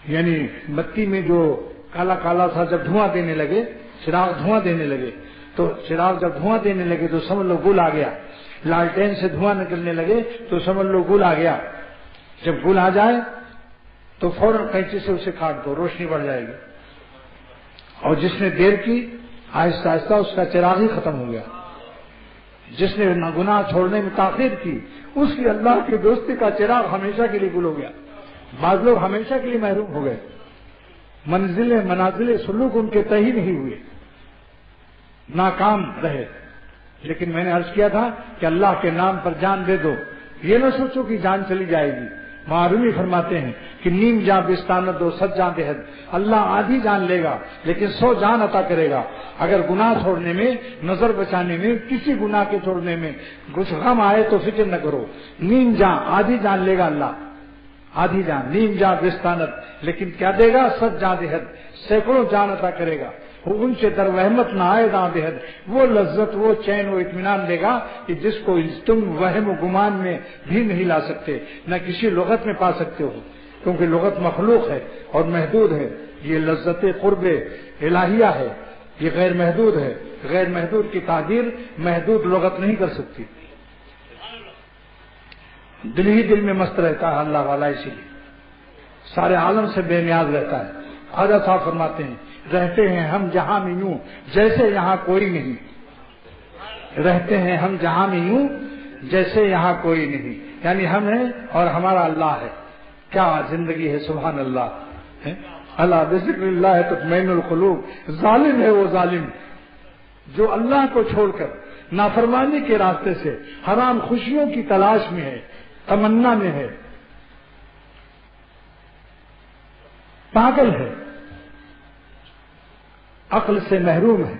Speaker 1: یعنی بتی میں جو کالا کالا سا جب دھواں دینے لگے، چراغ دھواں دینے لگے، تو چراغ جب دھواں دینے لگے تو سمجھ لو گل آ گیا۔ لالٹین سے دھواں نکلنے لگے تو سمجھ لو گل آ گیا۔ جب گل آ جائے تو فوراً قینچی سے اسے کاٹ دو، روشنی بڑھ جائے گی۔ اور جس نے دیر کی آہستہ آہستہ اس کا چراغ ہی ختم ہو گیا۔ جس نے گناہ چھوڑنے میں تاخیر کی اس کی اللہ کی دوستی کا چراغ ہمیشہ کے لیے گل ہو گیا۔ بعض لوگ ہمیشہ کے لیے محروم ہو گئے، منازل سلوک ان کے طے ہی نہیں ہوئے، ناکام رہے۔ لیکن میں نے عرض کیا تھا کہ اللہ کے نام پر جان دے دو، یہ نہ سوچو کہ جان چلی جائے گی۔ معرومی فرماتے ہیں کہ نیم جاں بستانت دو 100 جاں دہد، اللہ آدھی جان لے گا لیکن 100 جان عطا کرے گا۔ اگر گناہ چھوڑنے میں، نظر بچانے میں، کسی گناہ کے چھوڑنے میں کچھ غم آئے تو فکر نہ کرو، نیم جاں آدھی جان لے گا اللہ، آدھی جان، نیم جاں بستانت، لیکن کیا دے گا؟ 100 جاں دہد، سینکڑوں جان عطا کرے گا۔ وہ ان سے در وہمت نہ آئے داں دہد، وہ لذت، وہ چین، وہ اطمینان دے گا کہ جس کو تم وہم و گمان میں بھی نہیں لا سکتے، نہ کسی لغت میں پا سکتے ہو، کیونکہ لغت مخلوق ہے اور محدود ہے۔ یہ لذت قرب الہیہ ہے، یہ غیر محدود ہے۔ غیر محدود کی تعبیر محدود لغت نہیں کر سکتی۔ دل ہی دل میں مست رہتا ہے اللہ والا، اسی لیے سارے عالم سے بے نیاز رہتا ہے۔ خواجہ صاحب فرماتے ہیں رہتے ہیں ہم جہاں میں یوں جیسے یہاں کوئی نہیں، رہتے ہیں ہم جہاں میں یوں جیسے یہاں کوئی نہیں، یعنی ہم ہیں اور ہمارا اللہ ہے۔ کیا زندگی ہے، سبحان اللہ۔ اللہ بذکر اللہ تطمئن القلوب، ظالم ہے وہ ظالم جو اللہ کو چھوڑ کر نافرمانی کے راستے سے حرام خوشیوں کی تلاش میں ہے، تمنا میں ہے، پاگل ہے، عقل سے محروم ہے۔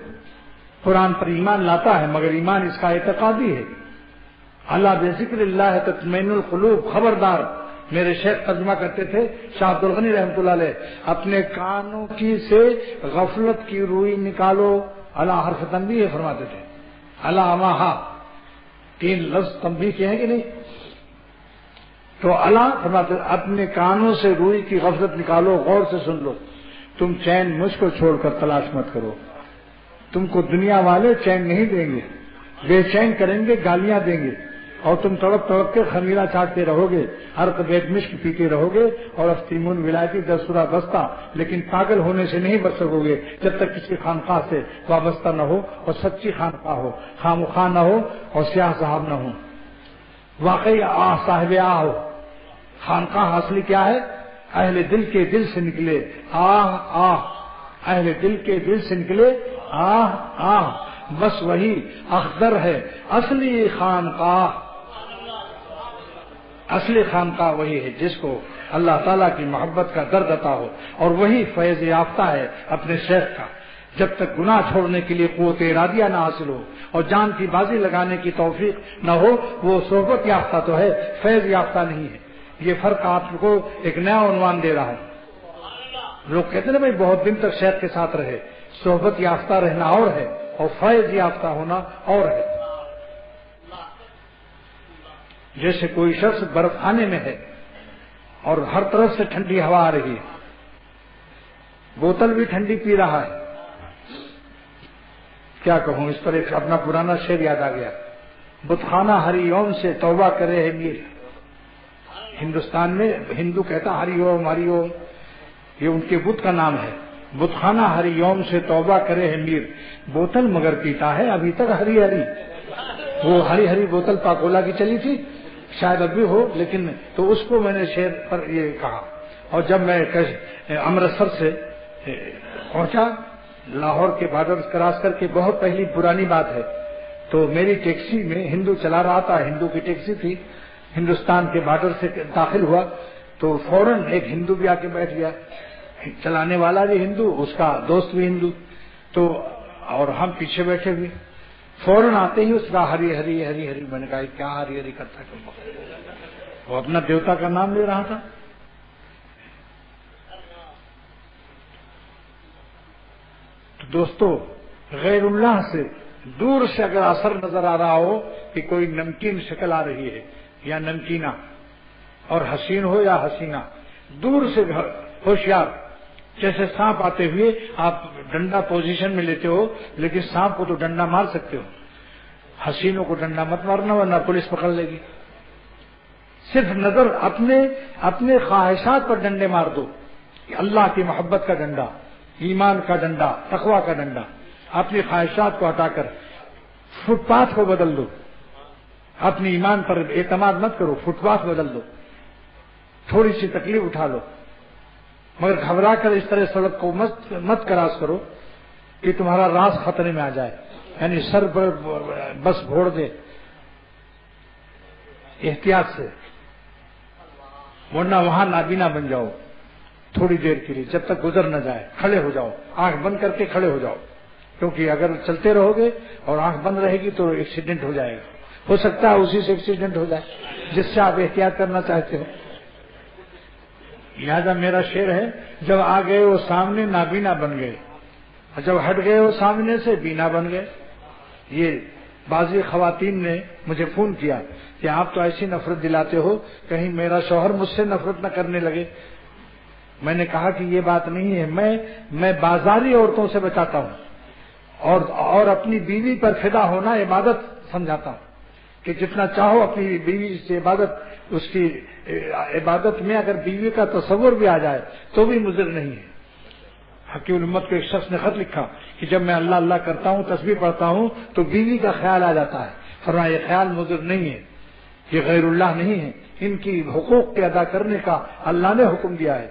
Speaker 1: قرآن پر ایمان لاتا ہے مگر ایمان اس کا اعتقادی ہے۔ اللہ بذکر اللہ تطمئن القلوب، خبردار۔ میرے شیخ ترجمہ کرتے تھے شاہ عبد الغنی رحمۃ اللہ علیہ، اپنے کانوں کی سے غفلت کی روئی نکالو، اللہ حرف تنبیہ فرماتے تھے، اللہ ماہا 3 لفظ تنبیہ کے ہیں کہ نہیں؟ تو اللہ فرماتے اپنے کانوں سے روئی کی غفلت نکالو، غور سے سن لو، تم چین مجھ کو چھوڑ کر تلاش مت کرو، تم کو دنیا والے چین نہیں دیں گے، بے چین کریں گے، گالیاں دیں گے، اور تم تڑپ تڑپ کے خمیرہ چاٹتے رہو گے، عرق بیت مشک پیتے رہو گے، اور افتیمون ولایتی دستورہ بستہ، لیکن پاگل ہونے سے نہیں بچ سکو گے جب تک کسی خانقاہ سے وابستہ نہ ہو، اور سچی خانقاہ ہو، خامخواہ نہ ہو اور سیاہ صاحب نہ ہو، واقعی صاحب ہو۔ خانقاہ اصلی کیا ہے؟ اہل دل کے دل سے نکلے آہ آہ، اہل دل کے دل سے نکلے آہ آہ، بس وہی اخضر ہے اصلی خانقاہ۔ اصلی خانقاہ وہی ہے جس کو اللہ تعالیٰ کی محبت کا درد عطا ہو، اور وہی فیض یافتہ ہے اپنے شیخ کا۔ جب تک گناہ چھوڑنے کے لیے قوت ارادیہ نہ حاصل ہو اور جان کی بازی لگانے کی توفیق نہ ہو، وہ صحبت یافتہ تو ہے، فیض یافتہ نہیں ہے۔ یہ فرق آپ کو ایک نیا عنوان دے رہا ہے۔ لوگ کہتے ہیں بھائی بہت دن تک شیخ کے ساتھ رہے، صحبت یافتہ رہنا اور ہے اور فیض یافتہ ہونا اور ہے۔ جیسے کوئی شخص برف خانے میں ہے اور ہر طرف سے ٹھنڈی ہوا آ رہی ہے، بوتل بھی ٹھنڈی پی رہا ہے. کیا کہوں، اس پر ایک اپنا پرانا شعر یاد آ گیا، بتخانہ ہری اوم سے توبہ کرے ہے میر. ہندوستان میں ہندو کہتا ہری اوم ہری اوم، یہ ان کے بت کا نام ہے. بتخانہ ہری اوم سے توبہ کرے ہے میر، بوتل مگر پیتا ہے ابھی تک ہری ہری. وہ ہری ہری بوتل پاکولا کی چلی تھی، شاید اب بھی ہو، لیکن تو اس کو میں نے شعر پر یہ کہا. اور جب میں امرتسر سے پہنچا، لاہور کے بارڈر کراس کر کے، بہت پہلی پرانی بات ہے، تو میری ٹیکسی میں ہندو چلا رہا تھا، ہندو کی ٹیکسی تھی، ہندوستان کے بارڈر سے داخل ہوا تو فوراً ایک ہندو بھی آ کے بیٹھ گیا، چلانے والا بھی ہندو، اس کا دوست بھی ہندو، تو اور ہم پیچھے بیٹھے ہوئے. فوراً آتے ہی اس کا ہری ہری ہری ہری. میں نے کہا کیا ہری ہری کرتا ہے، وہ اپنا دیوتا کا نام لے رہا تھا. تو دوستو، غیر اللہ سے دور سے اگر اثر نظر آ رہا ہو کہ کوئی نمکین شکل آ رہی ہے یا نمکینہ، اور حسین ہو یا حسینہ، دور سے ہوشیار. جیسے سانپ آتے ہوئے آپ ڈنڈا پوزیشن میں لیتے ہو، لیکن سانپ کو تو ڈنڈا مار سکتے ہو، حسینوں کو ڈنڈا مت مارنا ورنہ پولیس پکڑ لے گی. صرف نظر اپنے خواہشات پر ڈنڈے مار دو. اللہ کی محبت کا ڈنڈا، ایمان کا ڈنڈا، تقوی کا ڈنڈا. اپنی خواہشات کو ہٹا کر فٹ پاتھ کو بدل دو. اپنی ایمان پر اعتماد مت کرو، فٹ پاتھ بدل دو. تھوڑی سی تکلیف اٹھا لو، مگر گھبرا کر اس طرح سڑک کو مت کراس کرو کہ تمہارا راز خطرے میں آ جائے، یعنی سر پر بس بھوڑ دے. احتیاط سے، ورنہ وہاں نابینا بن جاؤ تھوڑی دیر کے لیے، جب تک گزر نہ جائے. کھڑے ہو جاؤ، آنکھ بند کر کے کھڑے ہو جاؤ، کیونکہ اگر چلتے رہو گے اور آنکھ بند رہے گی تو ایکسیڈنٹ ہو جائے گا. ہو سکتا ہے اسی سے ایکسیڈنٹ ہو جائے جس سے آپ احتیاط کرنا چاہتے ہو. لہذا میرا شعر ہے، جب آ گئے وہ سامنے نابینا بن گئے، اور جب ہٹ گئے وہ سامنے سے بینا بن گئے. یہ بعضی خواتین نے مجھے فون کیا کہ آپ تو ایسی نفرت دلاتے ہو، کہیں میرا شوہر مجھ سے نفرت نہ کرنے لگے. میں نے کہا کہ یہ بات نہیں ہے، میں بازاری عورتوں سے بچاتا ہوں اور اپنی بیوی پر فدا ہونا عبادت سمجھاتا ہوں کہ جتنا چاہو اپنی بیوی سے عبادت. اس کی عبادت میں اگر بیوی کا تصور بھی آ جائے تو بھی مضر نہیں ہے. حکیم الامت کو ایک شخص نے خط لکھا کہ جب میں اللہ اللہ کرتا ہوں، تسبیح پڑھتا ہوں تو بیوی کا خیال آ جاتا ہے. فرمایا یہ خیال مضر نہیں ہے، یہ غیر اللہ نہیں ہے، ان کی حقوق کے ادا کرنے کا اللہ نے حکم دیا ہے.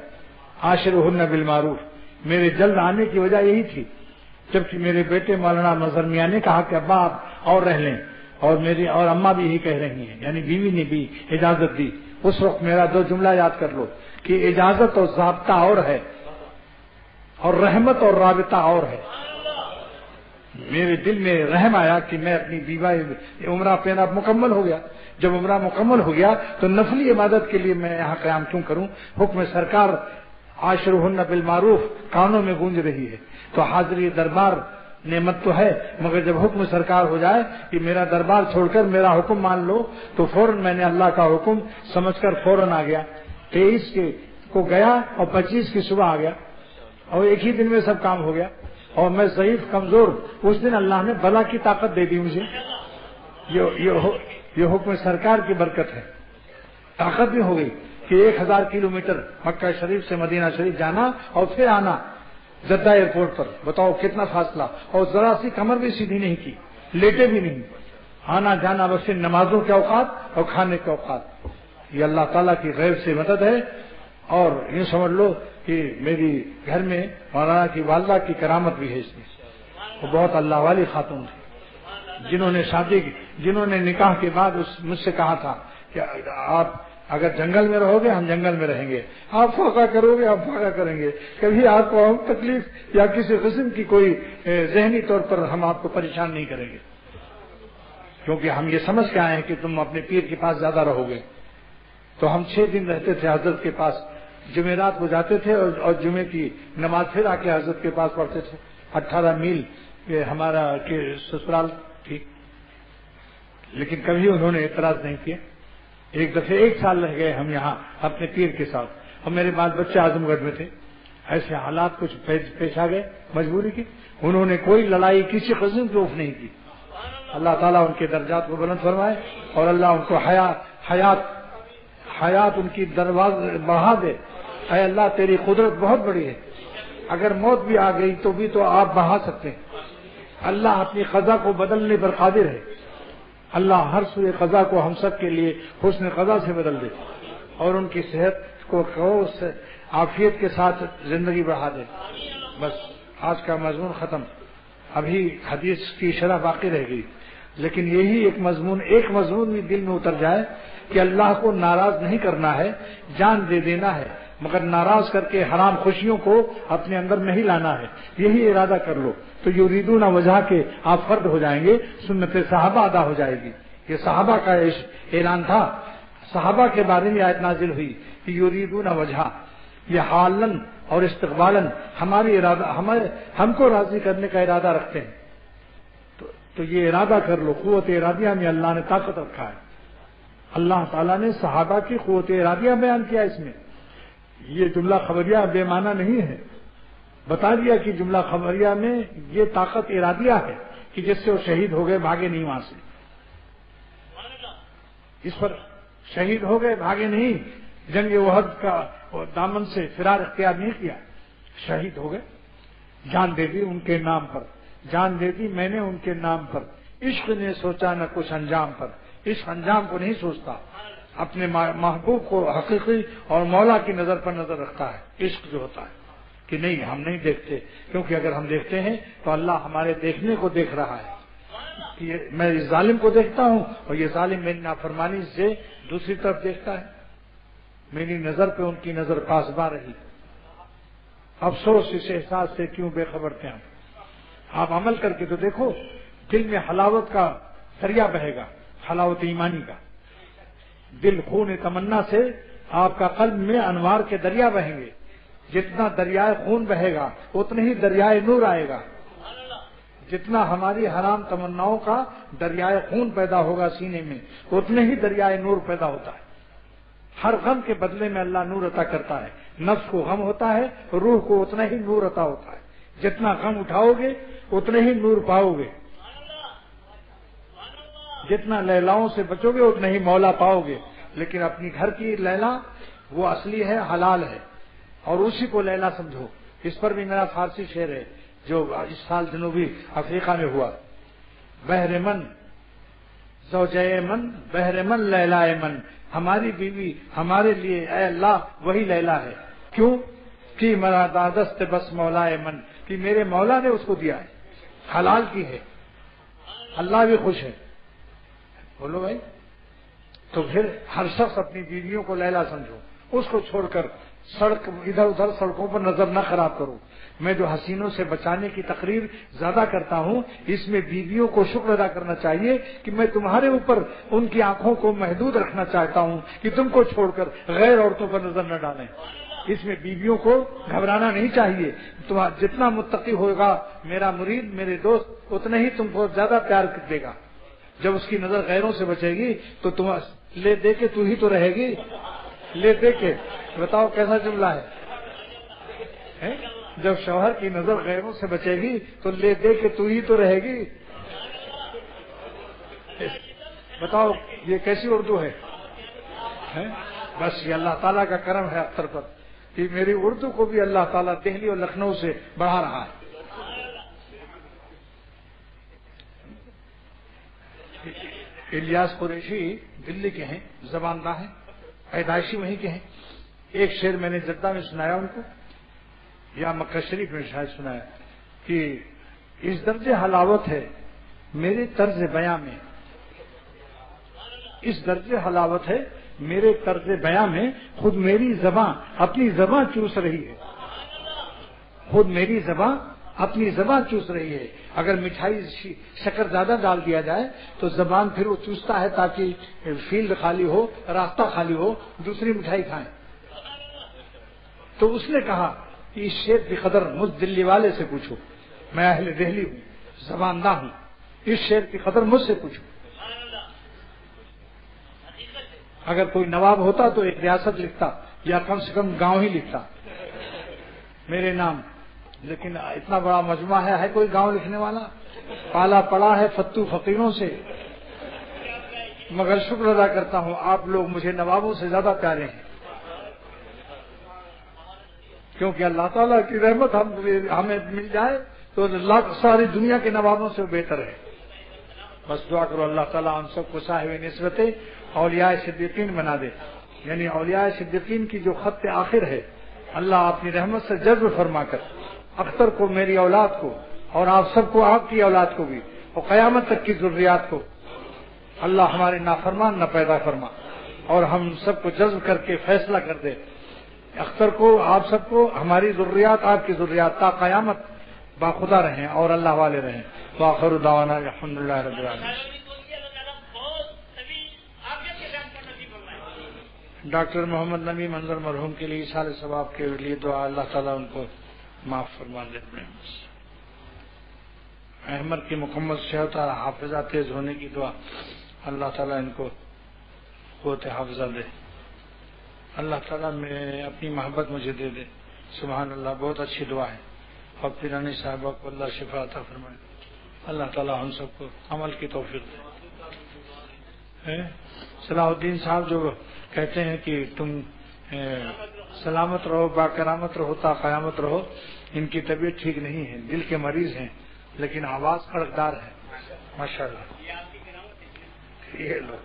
Speaker 1: عاشرہن بالمعروف. میرے جلد آنے کی وجہ یہی تھی، جبکہ میرے بیٹے مولانا مظہر میاں نے کہا کہ ابا آپ اور رہ لیں، اور اماں بھی یہی کہہ رہی ہیں، یعنی بیوی نے بھی اجازت دی. اس وقت میرا دو جملہ یاد کر لو کہ اجازت اور ضابطہ اور ہے، اور رحمت اور رابطہ اور ہے. میرے دل میں رحم آیا کہ میں اپنی بیوہ عمرہ پہنا مکمل ہو گیا. جب عمرہ مکمل ہو گیا تو نفلی عبادت کے لیے میں یہاں قیام کیوں کروں؟ حکم سرکار عاشرہن بالمعروف کانوں میں گونج رہی ہے. تو حاضری دربار نعمت تو ہے، مگر جب حکم سرکار ہو جائے کہ میرا دربار چھوڑ کر میرا حکم مان لو، تو فوراً میں نے اللہ کا حکم سمجھ کر فوراً آ گیا. 23 کو گیا اور 25 کی صبح آ گیا، اور ایک ہی دن میں سب کام ہو گیا. اور میں ضعیف کمزور، اس دن اللہ نے بلا کی طاقت دے دی مجھے. یہ حکم سرکار کی برکت ہے. طاقت بھی ہو گئی کہ 1000 کلومیٹر مکہ شریف سے مدینہ شریف جانا اور پھر آنا جدہ ایئرپورٹ پر. بتاؤ کتنا فاصلہ، اور ذرا سی کمر بھی سیدھی نہیں کی، لیٹے بھی نہیں. آنا جانا بس نمازوں کے اوقات اور کھانے کے اوقات. یہ اللہ تعالیٰ کی غیب سے مدد ہے. اور یوں سمجھ لو کہ میری گھر میں مولانا کی والدہ کی کرامت بھی ہے. اس میں وہ بہت اللہ والی خاتون تھی، جنہوں نے نکاح کے بعد مجھ سے کہا تھا کہ آپ اگر جنگل میں رہو گے ہم جنگل میں رہیں گے، آپ فاقہ کرو گے ہم فاقہ کریں گے، کبھی آپ کو ہم تکلیف یا کسی قسم کی کوئی ذہنی طور پر ہم آپ کو پریشان نہیں کریں گے، کیونکہ ہم یہ سمجھ کے آئے ہیں کہ تم اپنے پیر کے پاس زیادہ رہو گے. تو ہم 6 دن رہتے تھے حضرت کے پاس. جمعرات کو جاتے تھے اور جمعے کی نماز پھر آ کے حضرت کے پاس پڑھتے تھے. 18 میل ہمارا سسرال تھی، لیکن کبھی انہوں نے اعتراض نہیں کیا. ایک دفعہ 1 سال رہ گئے ہم یہاں اپنے پیر کے ساتھ، اور میرے بال بچے اعظم گڑھ میں تھے. ایسے حالات کچھ پیش آ گئے مجبوری کی. انہوں نے کوئی لڑائی کسی قسم کی روک نہیں کی. اللہ تعالیٰ ان کے درجات کو بلند فرمائے اور اللہ ان کو حیات ان کی درواز بڑھا دے. اے اللہ تیری قدرت بہت بڑی ہے، اگر موت بھی آ گئی تو بھی تو آپ بڑھا سکتے ہیں. اللہ اپنی قضا کو بدلنے پر قادر ہے. اللہ ہر سوئے قضا کو ہم سب کے لیے حسن قضا سے بدل دے اور ان کی صحت کو عافیت کے ساتھ زندگی بڑھا دے. بس آج کا مضمون ختم. ابھی حدیث کی شرح باقی رہ گئی، لیکن یہی ایک مضمون بھی دل میں اتر جائے کہ اللہ کو ناراض نہیں کرنا ہے، جان دے دینا ہے، مگر ناراض کر کے حرام خوشیوں کو اپنے اندر نہیں لانا ہے. یہی ارادہ کر لو تو یریدون وجہ کے آپ فرد ہو جائیں گے، سنت صحابہ ادا ہو جائے گی. یہ صحابہ کا اعلان تھا. صحابہ کے بارے میں آیت نازل ہوئی کہ یریدون وجہ، یہ حالن اور استقبالن ہماری ارادہ ہم کو راضی کرنے کا ارادہ رکھتے ہیں. تو یہ ارادہ کر لو. قوت ارادیہ میں اللہ نے طاقت رکھا ہے. اللہ تعالیٰ نے صحابہ کی قوت ارادیہ بیان کیا. اس میں یہ جملہ خبریہ بے معنی نہیں ہے. بتا دیا کہ جملہ خبریہ میں یہ طاقت ارادیہ ہے کہ جس سے وہ شہید ہو گئے، بھاگے نہیں وہاں سے. اس پر شہید ہو گئے، بھاگے نہیں. جنگ احد کا دامن سے فرار اختیار نہیں کیا، شہید ہو گئے. جان دے دی ان کے نام پر، جان دے دی میں نے ان کے نام پر. عشق نے سوچا نہ کچھ انجام پر. عشق انجام کو نہیں سوچتا، اپنے محبوب کو حقیقی اور مولا کی نظر پر نظر رکھتا ہے. عشق جو ہوتا ہے کہ نہیں ہم نہیں دیکھتے، کیونکہ اگر ہم دیکھتے ہیں تو اللہ ہمارے دیکھنے کو دیکھ رہا ہے. میں اس ظالم کو دیکھتا ہوں اور یہ ظالم میری نافرمانی سے دوسری طرف دیکھتا ہے. میری نظر پہ ان کی نظر پاسباں رہی. افسوس اس احساس سے کیوں بے خبر تھے ہم. آپ عمل کر کے تو دیکھو، دل میں حلاوت کا دریا بہے گا، حلاوت ایمانی کا. دل خون تمنا سے آپ کا قلب میں انوار کے دریا بہیں گے. جتنا دریائے خون بہے گا اتنے ہی دریائے نور آئے گا. جتنا ہماری حرام تمناؤں کا دریائے خون پیدا ہوگا سینے میں، اتنے ہی دریائے نور پیدا ہوتا ہے. ہر غم کے بدلے میں اللہ نور عطا کرتا ہے. نفس کو غم ہوتا ہے، روح کو اتنا ہی نور عطا ہوتا ہے. جتنا غم اٹھاؤ گے اتنے ہی نور پاؤ گے. جتنا لیلاؤں سے بچو گے اتنا ہی مولا پاؤ گے. لیکن اپنی گھر کی لیلا وہ اصلی ہے، حلال ہے، اور اسی کو لیلا سمجھو. اس پر بھی میرا فارسی شعر ہے جو اس سال جنوبی افریقہ میں ہوا. بحر من زوجہ من، بحر من لیلا من. ہماری بیوی ہمارے لیے اے اللہ وہی لیلا ہے. کیوں کہ مرا دادست بس مولا من، کہ میرے مولا نے اس کو دیا ہے، حلال کی ہے. اللہ بھی خوش ہے. بولو بھائی. تو پھر ہر شخص اپنی بیویوں کو لیلا سمجھو. اس کو چھوڑ کر ادھر ادھر سڑکوں پر نظر نہ خراب کرو. میں جو حسینوں سے بچانے کی تقریر زیادہ کرتا ہوں، اس میں بیویوں کو شکر ادا کرنا چاہیے کہ میں تمہارے اوپر ان کی آنکھوں کو محدود رکھنا چاہتا ہوں کہ تم کو چھوڑ کر غیر عورتوں پر نظر نہ ڈالیں. اس میں بیویوں کو گھبرانا نہیں چاہیے. جتنا متقی ہوگا میرا مرید، میرے دوست، اتنا ہی تم کو زیادہ پیار دے گا. جب اس کی نظر غیروں سے بچے گی تو تم لے دے کے تو ہی تو رہے گی. لے دے کے بتاؤ کیسا جملہ ہے. جب شوہر کی نظر غیروں سے بچے گی تو لے دے کے تو ہی تو رہے گی. بتاؤ یہ کیسی اردو ہے. بس یہ اللہ تعالیٰ کا کرم ہے اختر پر کہ میری اردو کو بھی اللہ تعالیٰ دہلی اور لکھنؤ سے بڑھا رہا ہے. الیاس قریشی دلی کے ہیں، زباندہ ہیں، پیدائشی وہیں کے ہیں. ایک شعر میں نے جدہ میں سنایا ان کو، یا مکہ شریف میں شاید سنایا کہ اس درجے حلاوت ہے میرے طرز بیاں میں. اس درجے حلاوت ہے میرے طرز بیاں میں، خود میری زباں اپنی زباں چوس رہی ہے. خود میری زباں اپنی زبان چوس رہی ہے. اگر مٹھائی شکر زیادہ ڈال دیا جائے تو زبان پھر وہ چوستا ہے تاکہ فیلڈ خالی ہو، راستہ خالی ہو، دوسری مٹھائی کھائیں. تو اس نے کہا کہ اس شعر کی قدر مجھ دلی والے سے پوچھو. میں اہل دہلی ہوں، زباندہ ہوں. اس شعر کی قدر مجھ سے پوچھو. اگر کوئی نواب ہوتا تو ایک ریاست لکھتا یا کم سے کم گاؤں ہی لکھتا میرے نام، لیکن اتنا بڑا مجمع ہے کوئی گاؤں لکھنے والا؟ پالا پڑا ہے فتو فقیروں سے، مگر شکر ادا کرتا ہوں آپ لوگ مجھے نوابوں سے زیادہ پیارے ہیں، کیونکہ اللہ تعالیٰ کی رحمت ہمیں مل جائے تو اللہ ساری دنیا کے نوابوں سے بہتر ہے۔ بس دعا کرو اللہ تعالیٰ ہم سب کو صاحب نسبت اولیاء صدیقین بنا دے، یعنی اولیاء صدیقین کی جو خط آخر ہے اللہ اپنی رحمت سے جذب فرما کر اختر کو، میری اولاد کو، اور آپ سب کو، آپ کی اولاد کو بھی، اور قیامت تک کی ذریات کو اللہ ہمارے نافرمان نہ پیدا فرما، اور ہم سب کو جذب کر کے فیصلہ کر دے اختر کو، آپ سب کو، ہماری ذریات، آپ کی ذریات تا قیامت باخدا رہیں اور اللہ والے رہیں۔ وآخر دعوانا الحمدللہ رب العالمین۔ ڈاکٹر محمد نبی منظر مرحوم کے لیے سال ثواب کے لیے دعا، اللہ تعالیٰ ان کو معاف فرما دے۔ احمد کی مکمل صحت اور حافظہ تیز ہونے کی دعا، اللہ تعالیٰ ان کو قوت حافظہ دے، اللہ تعالیٰ میں اپنی محبت مجھے دے دے۔ سبحان اللہ، بہت اچھی دعا ہے۔ اور پیرانی صاحبہ کو اللہ شفا عطا فرمائے، اللہ تعالیٰ ہم سب کو عمل کی توفیق دے۔ صلاح الدین صاحب جو کہتے ہیں کہ تم سلامت رہو، باکرامت رہو، تا قیامت رہو، ان کی طبیعت ٹھیک نہیں ہے، دل کے مریض ہیں، لیکن آواز کڑکدار ہے، ماشاءاللہ۔ یہ لو